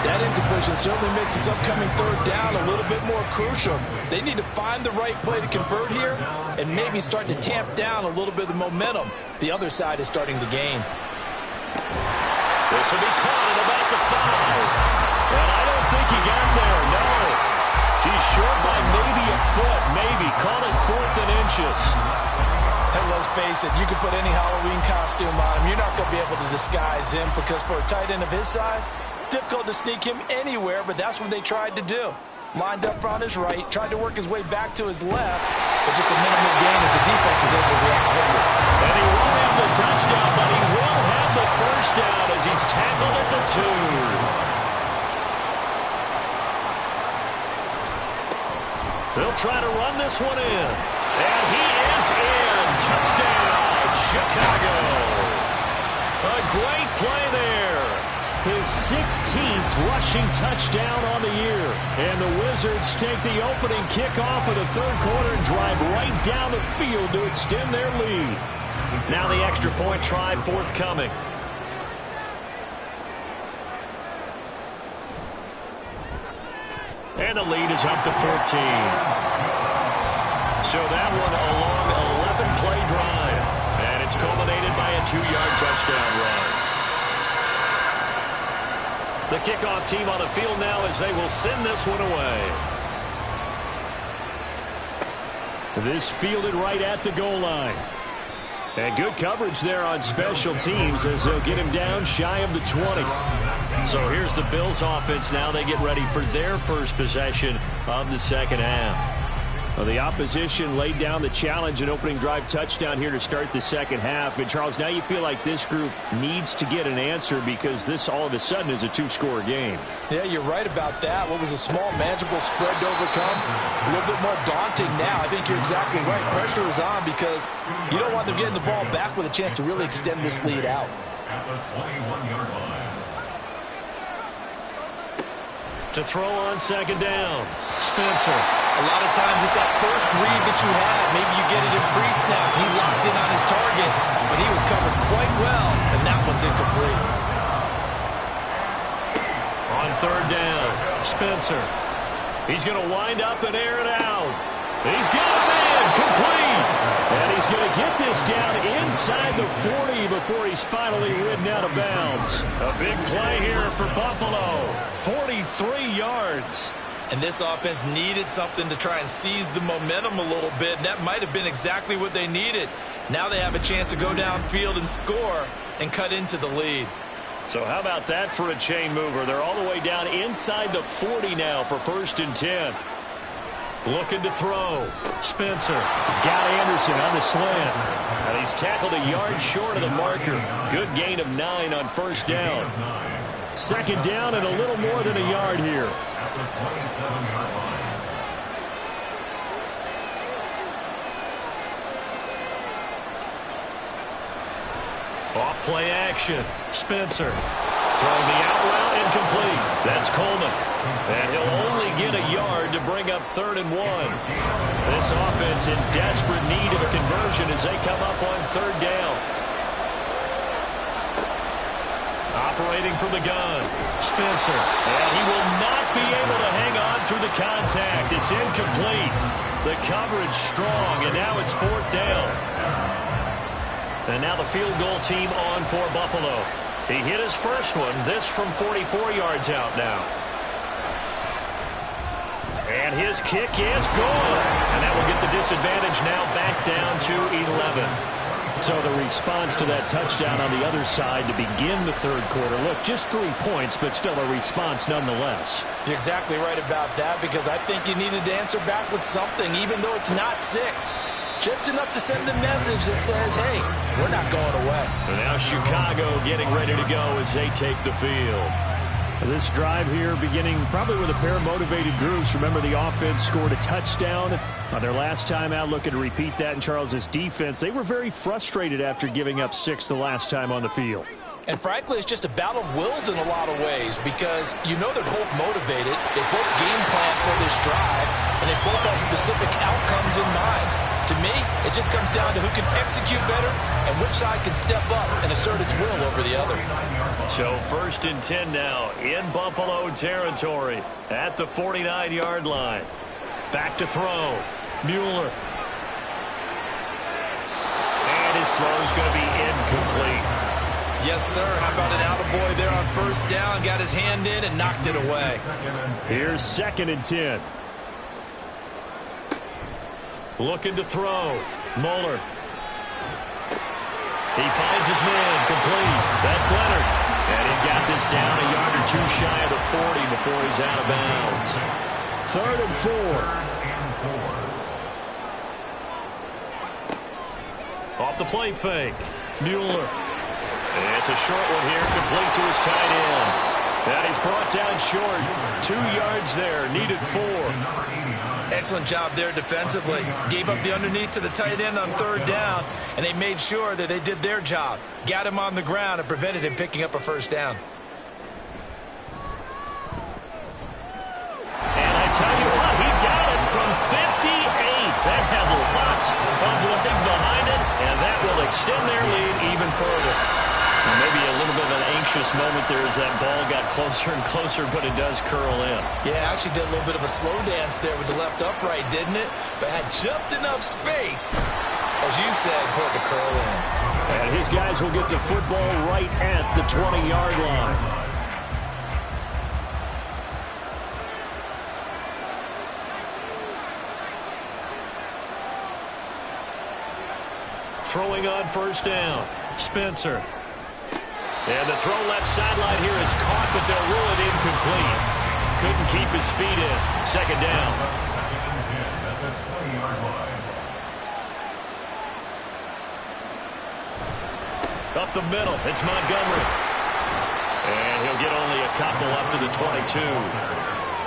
That incompletion certainly makes this upcoming 3rd down a little bit more crucial. They need to find the right play to convert here and maybe start to tamp down a little bit of the momentum the other side is starting to gain. This will be caught at about the 5. And I don't think he got there, no. He's short by maybe a foot, maybe. Call it 4th and inches. And let's face it, you can put any Halloween costume on him. You're not going to be able to disguise him because for a tight end of his size, difficult to sneak him anywhere, but that's what they tried to do. Lined up on his right, tried to work his way back to his left, but just a minimal gain as the defense was able to react quickly. And he won't have the touchdown, but he will have the 1st down as he's tackled at the 2. They'll try to run this one in. And he is in. Touchdown, Chicago. A great play there. His 16th rushing touchdown on the year. And the Wizards take the opening kickoff of the 3rd quarter and drive right down the field to extend their lead. Now the extra point try forthcoming. And the lead is up to 14. So that one a long 11-play drive. And it's culminated by a 2-yard touchdown run. The kickoff team on the field now as they will send this one away. This fielded right at the goal line. And good coverage there on special teams as they'll get him down shy of the 20. So here's the Bills offense now. They get ready for their first possession of the 2nd half. Well, the opposition laid down the challenge and opening drive touchdown here to start the 2nd half. And, Charles, now you feel like this group needs to get an answer because this all of a sudden is a 2-score game. Yeah, you're right about that. What was a small, manageable spread to overcome, a little bit more daunting now. I think you're exactly right. Pressure is on because you don't want them getting the ball back with a chance to really extend this lead out. At the 21-yard line. To throw on 2nd down, Spencer. A lot of times it's that first read that you have. Maybe you get it in pre-snap. He locked in on his target, but he was covered quite well, and that one's incomplete. On 3rd down, Spencer. He's going to wind up and air it out. He's got a man, complete. And he's going to get this down inside the 40 before he's finally ridden out of bounds. A big play here for Buffalo. 43 yards. And this offense needed something to try and seize the momentum a little bit. And that might have been exactly what they needed. Now they have a chance to go downfield and score and cut into the lead. So how about that for a chain mover? They're all the way down inside the 40 now for 1st and 10. Looking to throw. Spencer. He's got Anderson on the slant. And he's tackled a yard short of the marker. Good gain of 9 on 1st down. 2nd down and a little more than a yard here. At the 27-yard line. Off play action. Spencer. Throwing the out route incomplete. That's Coleman. And he'll only get a yard to bring up 3rd and 1. This offense in desperate need of a conversion as they come up on 3rd down. Operating from the gun. Spencer. And he will not be able to hang on through the contact. It's incomplete. The coverage strong, and now it's 4th down. And now the field goal team on for Buffalo. He hit his first one. This from 44 yards out now. And his kick is good. And that will get the disadvantage now back down to 11. So the response to that touchdown on the other side to begin the 3rd quarter. Look, just 3 points, but still a response nonetheless. You're exactly right about that because I think you needed to answer back with something, even though it's not 6. Just enough to send the message that says, hey, we're not going away. And now Chicago getting ready to go as they take the field. This drive here beginning probably with a pair of motivated groups. Remember, the offense scored a touchdown on their last time out. Looking to repeat that in Charles's defense. They were very frustrated after giving up 6 the last time on the field. And frankly, it's just a battle of wills in a lot of ways because you know they're both motivated. They both game plan for this drive, and they both have specific outcomes in mind. To me, it just comes down to who can execute better and which side can step up and assert its will over the other. So 1st and 10 now in Buffalo territory at the 49-yard line. Back to throw. Mueller. And his throw is going to be incomplete. Yes, sir. How about an attaboy there on 1st down? Got his hand in and knocked it away. Here's 2nd and 10. Looking to throw. Mueller. He finds his man. Complete. That's Leonard. And he's got this down a yard or 2 shy of the 40 before he's out of bounds. 3rd and 4. Off the play fake. Mueller. And it's a short one here, complete to his tight end. And he's brought down short. 2 yards there, needed 4. Excellent job there defensively. Gave up the underneath to the tight end on 3rd down, and they made sure that they did their job. Got him on the ground and prevented him picking up a 1st down. And I tell you what, he got it from 58. That had lots of leg behind it, and that will extend their lead even further. Maybe a little bit of an anxious moment there as that ball got closer and closer, but it does curl in. Yeah, actually did a little bit of a slow dance there with the left upright, didn't it? But had just enough space, as you said, for it to curl in. And his guys will get the football right at the 20-yard line. Throwing on 1st down. Spencer. And the throw left sideline here is caught, but they'll rule it incomplete. Couldn't keep his feet in. 2nd down. Up the middle, it's Montgomery. And he'll get only a couple up to the 22.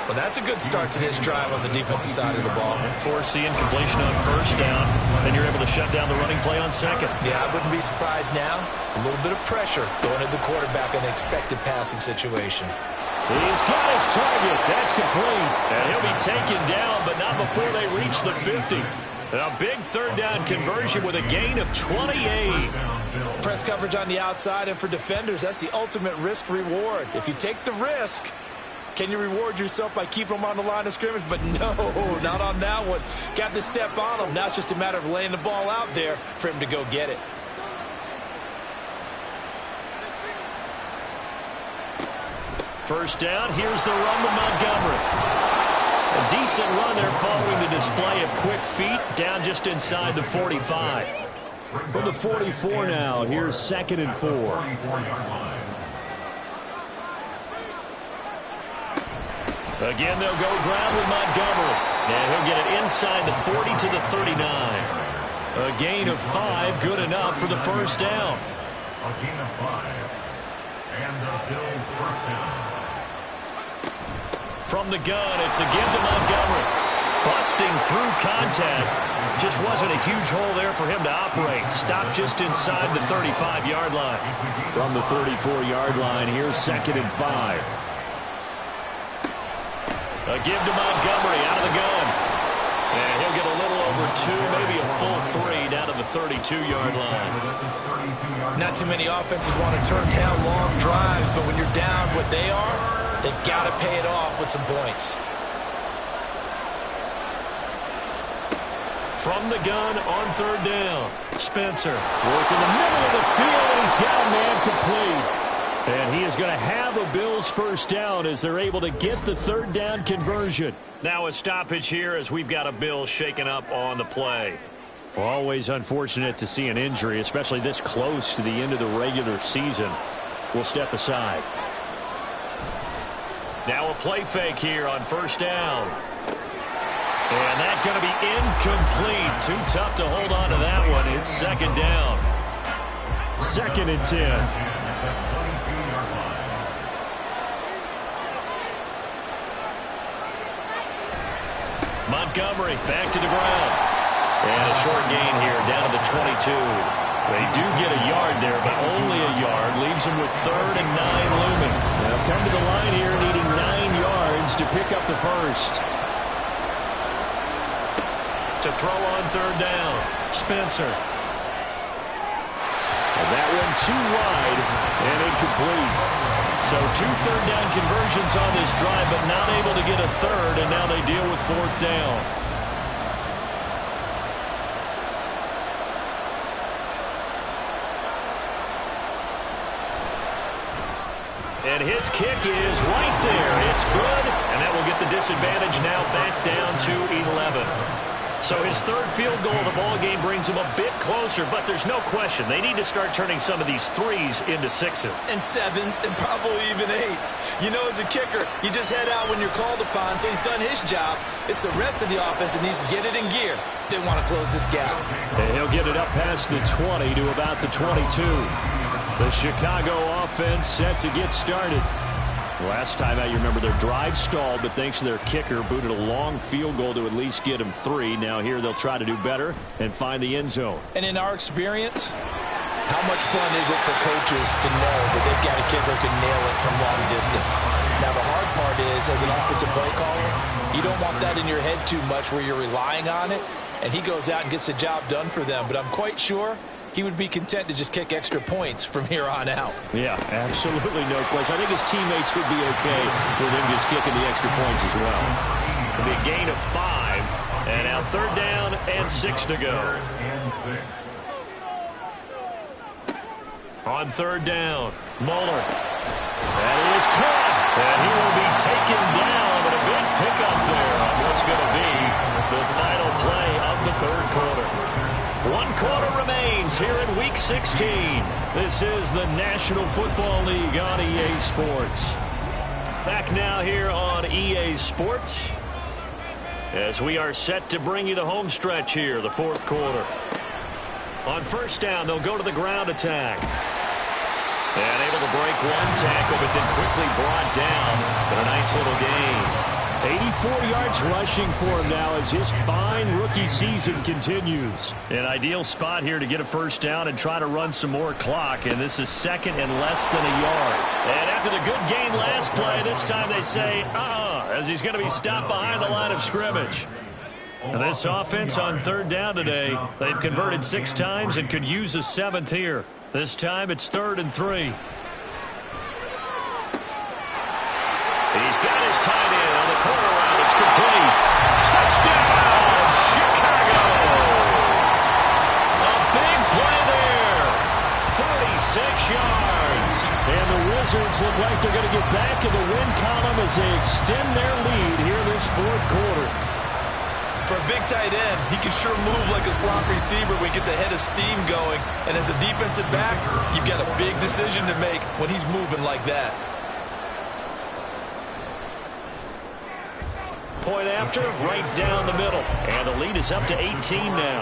Well, that's a good start to this drive on the defensive side of the ball. Force the incompletion on 1st down. Then you're able to shut down the running play on 2nd. Yeah, I wouldn't be surprised now. A little bit of pressure going at the quarterback in an expected passing situation. He's got his target. That's complete. And he'll be taken down, but not before they reach the 50. A big 3rd down conversion with a gain of 28. Press coverage on the outside, and for defenders, that's the ultimate risk reward. If you take the risk, can you reward yourself by keeping them on the line of scrimmage? But no, not on that one. Got the step on him. Now it's just a matter of laying the ball out there for him to go get it. First down, here's the run to Montgomery. A decent run there following the display of quick feet down just inside the 45. From the 44 now, here's 2nd and 4. Again, they'll go ground with Montgomery. And he'll get it inside the 40 to the 39. A gain of 5, good enough for the 1st down. A gain of 5. And the Bills' 1st down. From the gun, it's a give to Montgomery. Busting through contact. Just wasn't a huge hole there for him to operate. Stopped just inside the 35-yard line. From the 34-yard line, here's 2nd and 5. A give to Montgomery out of the gun. And he'll get a little over 2, maybe a full 3 down to the 32-yard line. Not too many offenses want to turn down long drives, but when you're down what they are, they've got to pay it off with some points. From the gun on 3rd down. Spencer working the middle of the field, and he's got a man complete. And he is going to have a Bills 1st down as they're able to get the 3rd down conversion. Now a stoppage here as we've got a Bills shaken up on the play. Well, always unfortunate to see an injury, especially this close to the end of the regular season. We'll step aside. Now a play fake here on 1st down. And that's going to be incomplete. Too tough to hold on to that one. It's 2nd down. 2nd and 10. Montgomery back to the ground. And a short gain here down to the 22. They do get a yard there, but only a yard. Leaves them with 3rd and 9 looming. They'll come to the line here needing 9 yards to pick up the first. To throw on 3rd down, Spencer. And that one too wide and incomplete. So 2 third down conversions on this drive, but not able to get a third, and now they deal with 4th down. And his kick is right there. It's good, and that will get the disadvantage now back down to 11. So his 3rd field goal of the ball game brings him a bit closer, but there's no question they need to start turning some of these 3s into 6s. And 7s, and probably even 8s. You know, as a kicker, you just head out when you're called upon, so he's done his job. It's the rest of the offense that needs to get it in gear. They want to close this gap. And he'll get it up past the 20 to about the 22. The Chicago offense set to get started. Last time out, you remember their drive stalled, but thanks to their kicker, booted a long field goal to at least get them 3. Now here they'll try to do better and find the end zone. And in our experience, how much fun is it for coaches to know that they've got a kicker who can nail it from long distance? Now the hard part is, as an offensive play caller, you don't want that in your head too much where you're relying on it, and he goes out and gets the job done for them. But I'm quite sure he would be content to just kick extra points from here on out. Yeah, absolutely no question. I think his teammates would be okay with him just kicking the extra points as well. It'll be a gain of 5, and now 3rd down and 6 to go. On 3rd down, Muller. That is caught, and he will be taken down, but a good pickup there on what's going to be the final play of the 3rd quarter. 1 quarter remains here in Week 16. This is the National Football League on EA Sports. Back now here on EA Sports as we are set to bring you the home stretch here, the 4th quarter. On 1st down, they'll go to the ground attack. And able to break 1 tackle, but then quickly brought down. But a nice little gain. 84 yards rushing for him now as his fine rookie season continues. An ideal spot here to get a 1st down and try to run some more clock. And this is 2nd and less than a yard. And after the good gain last play, this time they say, as he's going to be stopped behind the line of scrimmage. And this offense on 3rd down today, they've converted 6 times and could use a 7th here. This time it's 3rd and 3. He's got his tight end on the corner route. It's complete. Touchdown, Chicago. A big play there. 46 yards. And the Wizards look like they're going to get back in the win column as they extend their lead here in this 4th quarter. For a big tight end, he can sure move like a slot receiver when he gets a head of steam going. And as a defensive back, you've got a big decision to make when he's moving like that. Point after, right down the middle. And the lead is up to 18 now.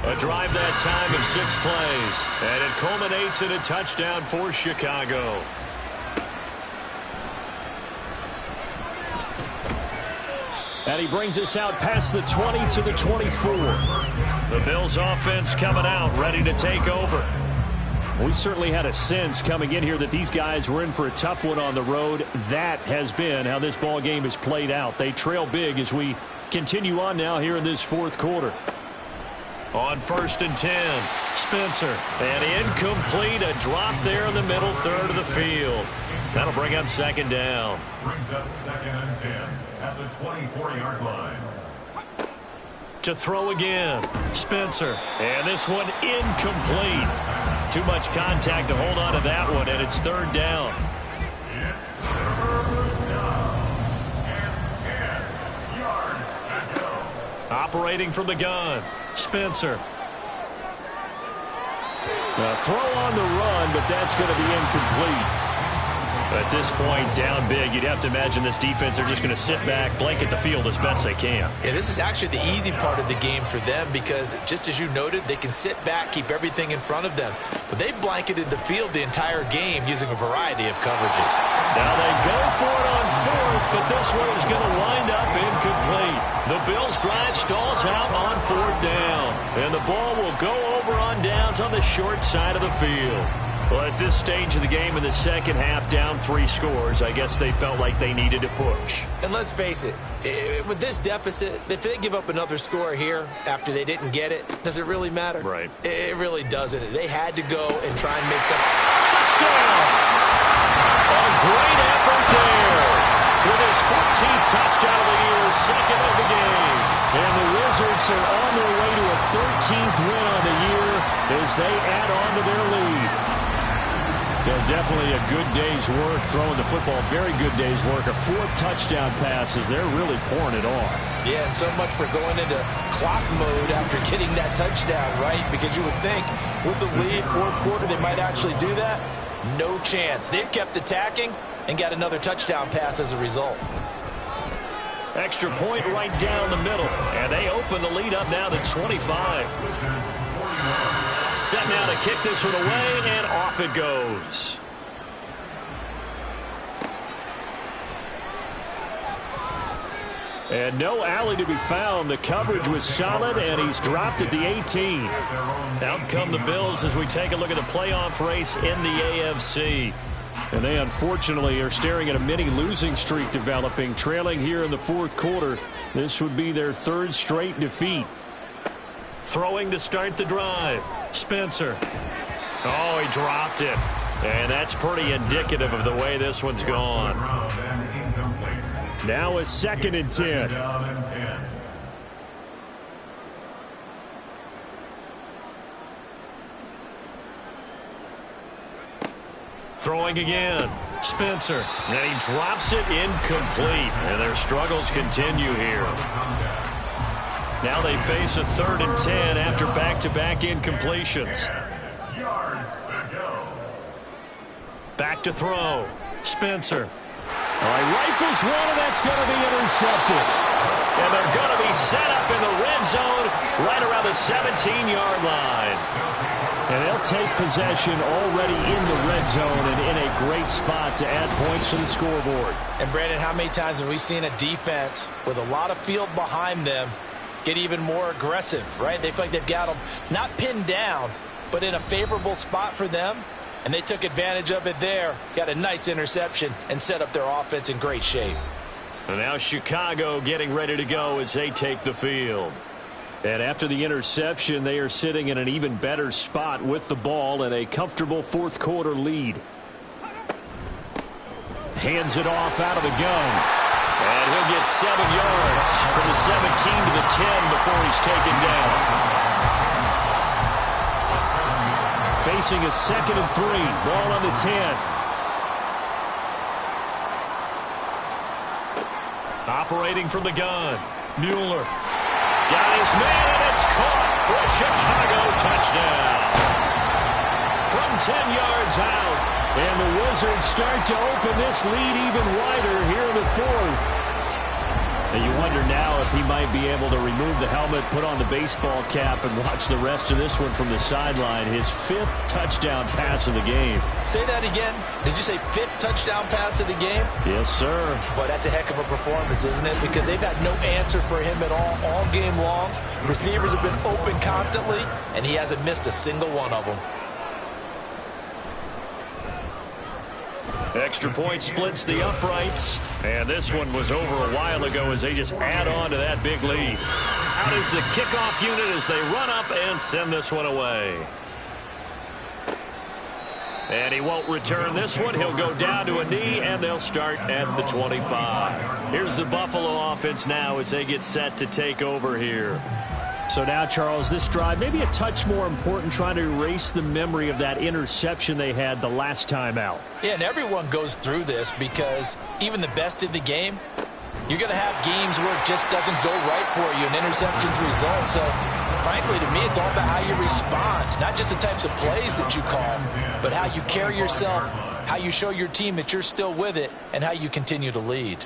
A drive that time of 6 plays. And it culminates in a touchdown for Chicago. And he brings us out past the 20 to the 24. The Bills offense coming out, ready to take over. We certainly had a sense coming in here that these guys were in for a tough one on the road. That has been how this ball game has played out. They trail big as we continue on now here in this 4th quarter. On 1st and 10, Spencer. And incomplete, a drop there in the middle 3rd of the field. That'll bring up 2nd down. Brings up 2nd and 10 at the 24-yard line. To throw again, Spencer. And this one incomplete. Too much contact to hold on to that one, and it's 3rd down. It's 3rd down and 10 yards to go. Operating from the gun, Spencer. A throw on the run, but that's going to be incomplete. At this point, down big, you'd have to imagine this defense are just going to sit back, blanket the field as best they can. Yeah, this is actually the easy part of the game for them because, just as you noted, they can sit back, keep everything in front of them. But they blanketed the field the entire game using a variety of coverages. Now they go for it on fourth, but this one is going to wind up incomplete. The Bills' drive stalls out on fourth down, and the ball will go over on downs on the short side of the field. Well, at this stage of the game in the second half, down 3 scores, I guess they felt like they needed to push. And let's face it, with this deficit, if they give up another score here after they didn't get it, does it really matter? Right. It really doesn't. They had to go and try and make some. Touchdown! A great effort there. With his 14th touchdown of the year, second of the game. And the Wizards are on their way to a 13th win on the year as they add on to their lead. Definitely a good day's work throwing the football. Very good day's work. A 4th touchdown passes. They're really pouring it on. Yeah, and so much for going into clock mode after getting that touchdown, right? Because you would think with the lead, fourth quarter, they might actually do that. No chance. They've kept attacking and got another touchdown pass as a result. Extra point right down the middle. And they open the lead up now to 25. Set now to kick this one away, and off it goes. And no alley to be found. The coverage was solid, and he's dropped at the 18. Out come the Bills as we take a look at the playoff race in the AFC. And they unfortunately are staring at a mini losing streak developing, trailing here in the fourth quarter. This would be their 3rd straight defeat. Throwing to start the drive. Spencer. Oh, he dropped it. And that's pretty indicative of the way this one's gone. Now a 2nd and 10. Throwing again. Spencer. And he drops it incomplete. And their struggles continue here. Now they face a 3rd and 10 after back-to-back incompletions. Back to throw. Spencer. All right, rifles one, and that's going to be intercepted. And they're going to be set up in the red zone right around the 17-yard line. And they'll take possession already in the red zone and in a great spot to add points to the scoreboard. And, Brandon, how many times have we seen a defense with a lot of field behind them get even more aggressive, right? They feel like they've got them not pinned down, but in a favorable spot for them, and they took advantage of it there, got a nice interception, and set up their offense in great shape. And now Chicago getting ready to go as they take the field. And after the interception, they are sitting in an even better spot with the ball and a comfortable fourth quarter lead. Hands it off out of the gun. And he'll get 7 yards from the 17 to the 10 before he's taken down. Facing a 2nd and 3. Ball on the 10. Operating from the gun. Mueller. Got his man, and it's caught for a Chicago touchdown. From 10 yards out. And the Wizards start to open this lead even wider here in the fourth. And you wonder now if he might be able to remove the helmet, put on the baseball cap, and watch the rest of this one from the sideline. His 5th touchdown pass of the game. Say that again. Did you say 5th touchdown pass of the game? Yes, sir. Boy, that's a heck of a performance, isn't it? Because they've had no answer for him at all game long. Receivers have been open constantly, and he hasn't missed a single one of them. Extra point splits the uprights. And this one was over a while ago as they just add on to that big lead. Out is the kickoff unit as they run up and send this one away. And he won't return this one. He'll go down to a knee, and they'll start at the 25. Here's the Buffalo offense now as they get set to take over here. So now, Charles, this drive maybe a touch more important, trying to erase the memory of that interception they had the last time out. Yeah, and everyone goes through this because even the best in the game, you're going to have games where it just doesn't go right for you, and interceptions result. So, frankly, to me, it's all about how you respond, not just the types of plays that you call, but how you carry yourself how you show your team that you're still with it, and how you continue to lead.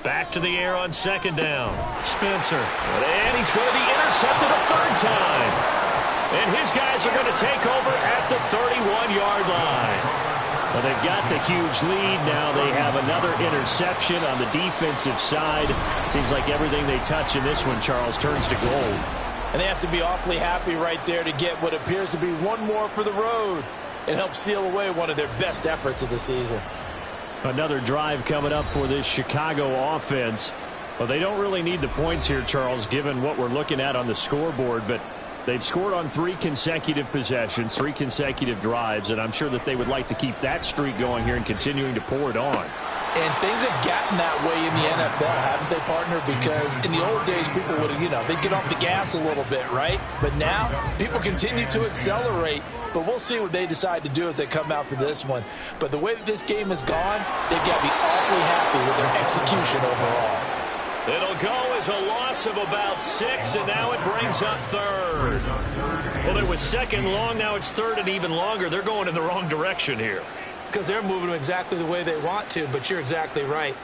Back to the air on second down. Spencer. And he's going to be intercepted a third time. And his guys are going to take over at the 31-yard line. Well, they've got the huge lead. Now they have another interception on the defensive side. Seems like everything they touch in this one, Charles, turns to gold. And they have to be awfully happy right there to get what appears to be one more for the road and help seal away one of their best efforts of the season. Another drive coming up for this Chicago offense. Well, they don't really need the points here, Charles, given what we're looking at on the scoreboard, but they've scored on 3 consecutive possessions, 3 consecutive drives, and I'm sure that they would like to keep that streak going here and continuing to pour it on. And things have gotten that way in the NFL, haven't they, partner? Because in the old days, people would, they'd get off the gas a little bit, right? But now, people continue to accelerate. But we'll see what they decide to do as they come out for this one. But the way that this game has gone, they've got to be awfully happy with their execution overall. It'll go as a loss of about 6, and now it brings up third. Well, it was second long. Now it's third and even longer. They're going in the wrong direction here. Because they're moving them exactly the way they want to, but you're exactly right.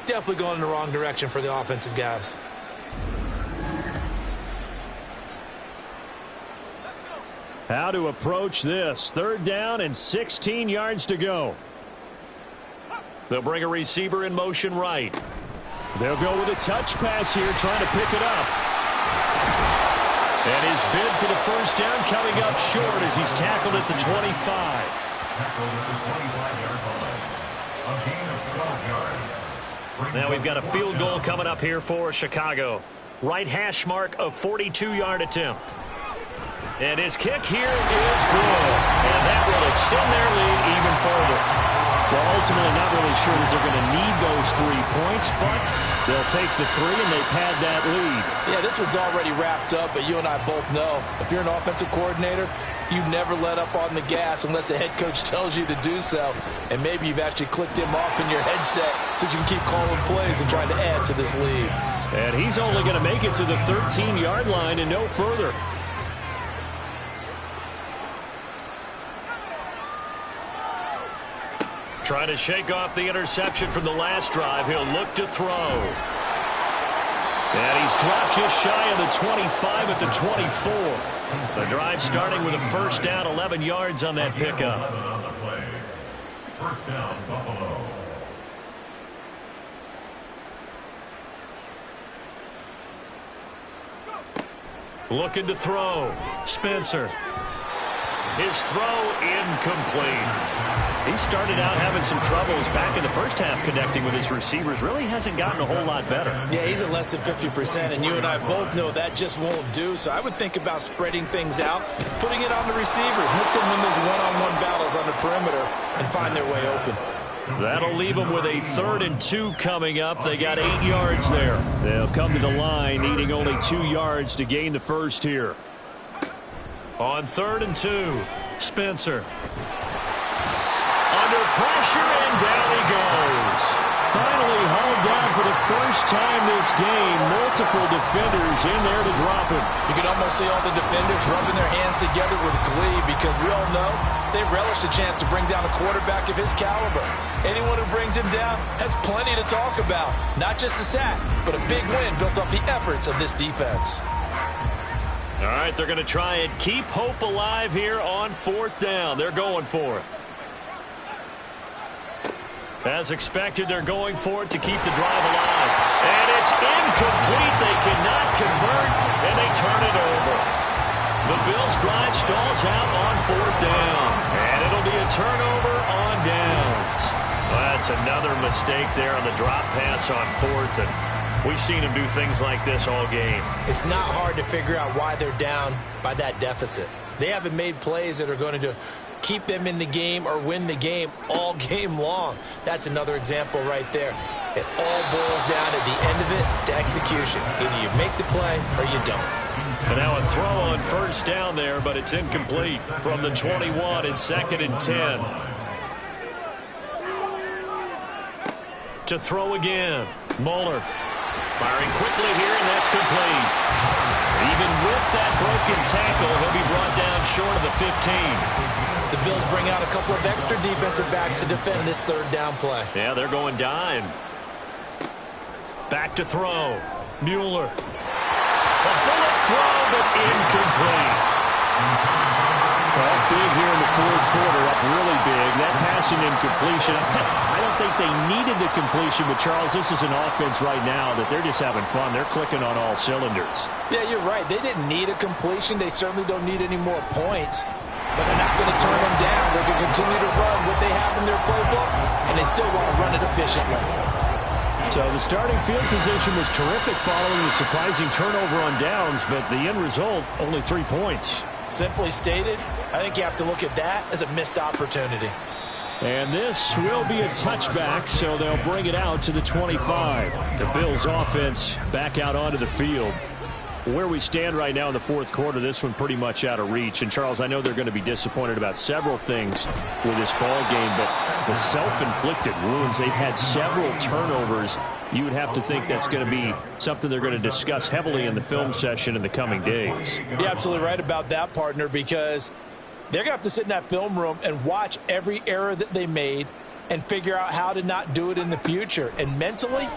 Definitely going in the wrong direction for the offensive guys. How to approach this. Third down and 16 yards to go. They'll bring a receiver in motion right. They'll go with a touch pass here, trying to pick it up. And his bid for the first down coming up short as he's tackled at the 25. Now we've got a field goal coming up here for Chicago. Right hash mark of 42-yard attempt. And his kick here is good. And that will extend their lead even further. Well, ultimately not really sure that they're going to need those 3 points, but they'll take the 3 and they've had that lead. Yeah, this one's already wrapped up, but you and I both know if you're an offensive coordinator, you never let up on the gas unless the head coach tells you to do so. And maybe you've actually clicked him off in your headset so you can keep calling plays and trying to add to this lead. And he's only going to make it to the 13-yard line and no further. Trying to shake off the interception from the last drive. He'll look to throw. And he's dropped just shy of the 25 at the 24. The drive starting with a first down, 11 yards on that pickup. First down, Buffalo. Looking to throw. Spencer. His throw incomplete. He started out having some troubles back in the first half connecting with his receivers. Really hasn't gotten a whole lot better. Yeah, he's at less than 50%, and you and I both know that just won't do. So I would think about spreading things out, putting it on the receivers, make them win those one-on-one battles on the perimeter, and find their way open. That'll leave them with a 3rd and 2 coming up. They got 8 yards there. They'll come to the line, needing only 2 yards to gain the first here. On 3rd and 2, Spencer. Under pressure, and down he goes. Finally hauled down for the first time this game. Multiple defenders in there to drop him. You can almost see all the defenders rubbing their hands together with glee because we all know they relish the chance to bring down a quarterback of his caliber. Anyone who brings him down has plenty to talk about. Not just a sack, but a big win built off the efforts of this defense. All right, they're going to try and keep hope alive here on 4th down. They're going for it. As expected, they're going for it to keep the drive alive. And it's incomplete. They cannot convert, and they turn it over. The Bills' drive stalls out on 4th down. And it'll be a turnover on downs. Well, that's another mistake there on the drop pass on 4th. And we've seen them do things like this all game. It's not hard to figure out why they're down by that deficit. They haven't made plays that are going to keep them in the game or win the game all game long. That's another example right there. It all boils down at the end of it to execution. Either you make the play or you don't. And now a throw on 1st down there, but it's incomplete from the 21 and 2nd and 10. To throw again. Moeller firing quickly here, and that's complete. Even with that broken tackle, he'll be brought down short of the 15. The Bills bring out a couple of extra defensive backs to defend this third down play. Yeah, they're going dime. Back to throw. Mueller. A bullet throw, but incomplete. Well, big here in the fourth quarter, up really big. That passing incompletion, I don't think they needed the completion, but Charles, this is an offense right now that they're just having fun. They're clicking on all cylinders. Yeah, you're right. They didn't need a completion. They certainly don't need any more points. But they're not going to turn them down. They can continue to run what they have in their playbook, and they still want to run it efficiently. So the starting field position was terrific following the surprising turnover on downs, but the end result, only 3 points. Simply stated, I think you have to look at that as a missed opportunity. And this will be a touchback, so they'll bring it out to the 25. The Bills offense back out onto the field. Where we stand right now in the fourth quarter, this one pretty much out of reach. And, Charles, I know they're going to be disappointed about several things with this ball game, but the self-inflicted wounds, they've had several turnovers. You would have to think that's going to be something they're going to discuss heavily in the film session in the coming days. You're absolutely right about that, partner, because they're going to have to sit in that film room and watch every error that they made and figure out how to not do it in the future. And mentally,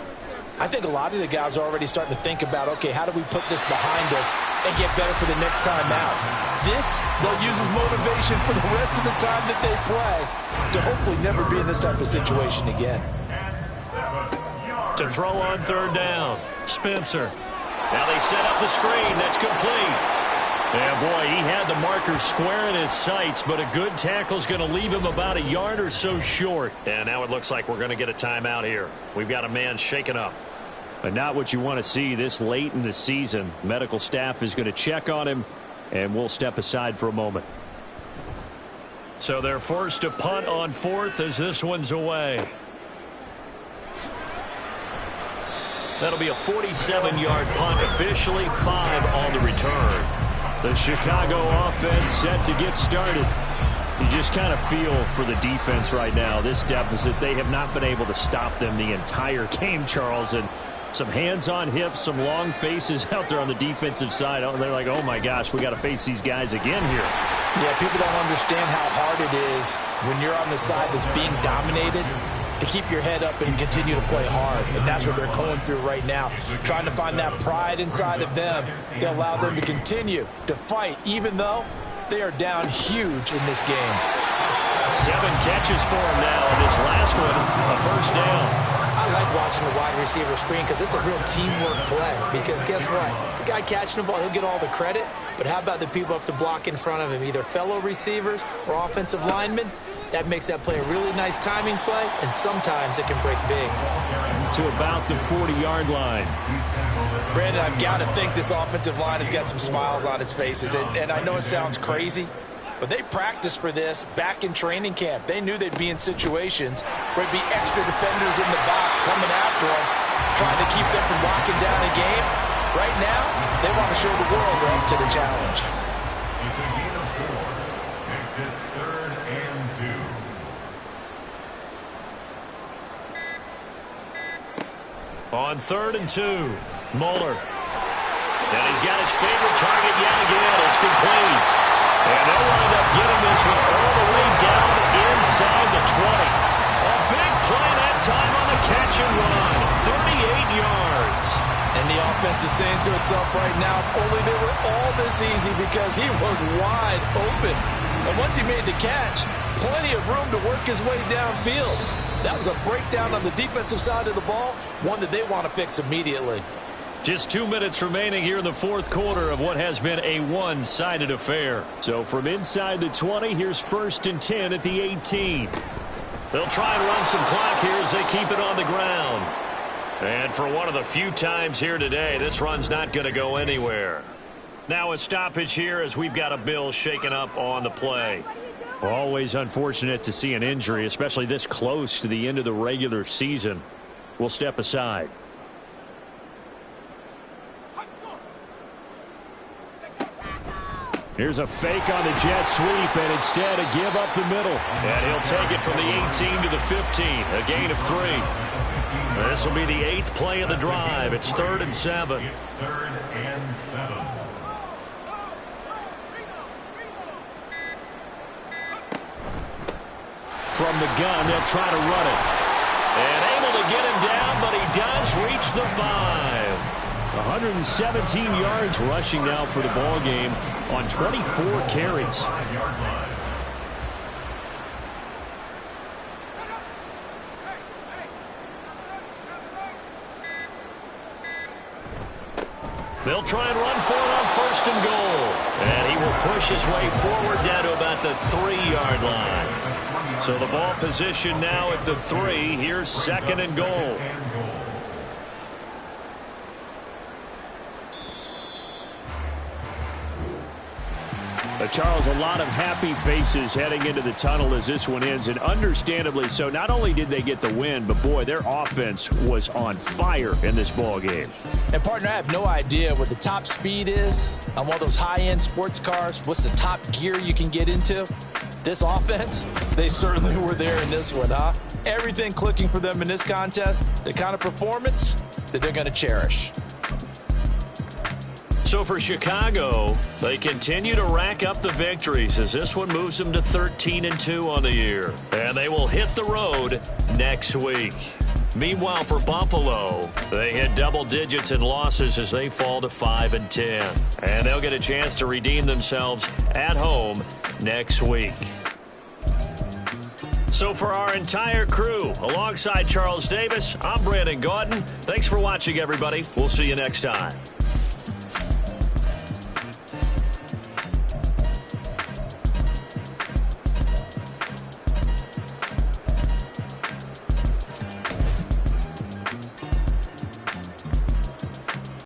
I think a lot of the guys are already starting to think about, okay, how do we put this behind us and get better for the next time out? This, they'll use as motivation for the rest of the time that they play to hopefully never be in this type of situation again. To throw on third down, Spencer. Now they set up the screen. That's complete. Yeah, boy, he had the marker square in his sights, but a good tackle is going to leave him about a yard or so short. And now it looks like we're going to get a timeout here. We've got a man shaken up. But not what you want to see this late in the season. Medical staff is going to check on him, and we'll step aside for a moment. So they're forced to punt on fourth as this one's away. That'll be a 47-yard punt, officially 5 on the return. The Chicago offense set to get started. You just kind of feel for the defense right now. This deficit, they have not been able to stop them the entire game, Charles. And some hands on hips, some long faces out there on the defensive side. They're like, oh, my gosh, we got to face these guys again here. Yeah, people don't understand how hard it is when you're on the side that's being dominated to keep your head up and continue to play hard. And that's what they're going through right now, trying to find that pride inside of them to allow them to continue to fight, even though they are down huge in this game. 7 catches for him now, and this last one, a first down. I like watching the wide receiver screen because it's a real teamwork play. Because guess what? The guy catching the ball, he'll get all the credit. But how about the people who have to block in front of him, either fellow receivers or offensive linemen? That makes that play a really nice timing play, and sometimes it can break big. To about the 40-yard line. Brandon, I've got to think this offensive line has got some smiles on its faces. And I know it sounds crazy, but they practiced for this back in training camp. They knew they'd be in situations where it'd be extra defenders in the box coming after them, trying to keep them from locking down a game. Right now, they want to show the world they're up to the challenge. It's a gain of 4. Makes it 3rd and 2. On 3rd and 2, Mueller. And he's got his favorite target yet again. It's complete. And they'll wind up getting this one all the way down inside the 20. A big play that time on the catch and run. 38 yards. And the offense is saying to itself right now, only they were all this easy because he was wide open. And once he made the catch, plenty of room to work his way downfield. That was a breakdown on the defensive side of the ball, one that they want to fix immediately. Just 2 minutes remaining here in the fourth quarter of what has been a one-sided affair. So from inside the 20, here's 1st and 10 at the 18. They'll try and run some clock here as they keep it on the ground. And for one of the few times here today, this run's not going to go anywhere. Now a stoppage here as we've got a Bill shaken up on the play. Well, always unfortunate to see an injury, especially this close to the end of the regular season. We'll step aside. Here's a fake on the jet sweep, and instead a give up the middle. And he'll take it from the 18 to the 15, a gain of 3. This will be the 8th play of the drive. It's 3rd and 7. It's 3rd and 7. from the gun. They'll try to run it. And able to get him down, but he does reach the 5. 117 yards rushing now for the ball game on 24 carries. 5-yard line. They'll try and run for it on 1st and goal. And he will push his way forward down to about the 3-yard line. So the ball position now at the 3. Here's 2nd and goal. Charles, a lot of happy faces heading into the tunnel as this one ends, and understandably so. Not only did they get the win, but boy, their offense was on fire in this ball game. And partner, I have no idea what the top speed is on one of those high-end sports cars. What's the top gear you can get into? This offense, they certainly were there in this one, huh? Everything clicking for them in this contest, the kind of performance that they're going to cherish. So for Chicago, they continue to rack up the victories as this one moves them to 13-2 on the year. And they will hit the road next week. Meanwhile, for Buffalo, they hit double digits in losses as they fall to 5-10. And they'll get a chance to redeem themselves at home next week. So for our entire crew, alongside Charles Davis, I'm Brandon Gaudin. Thanks for watching, everybody. We'll see you next time.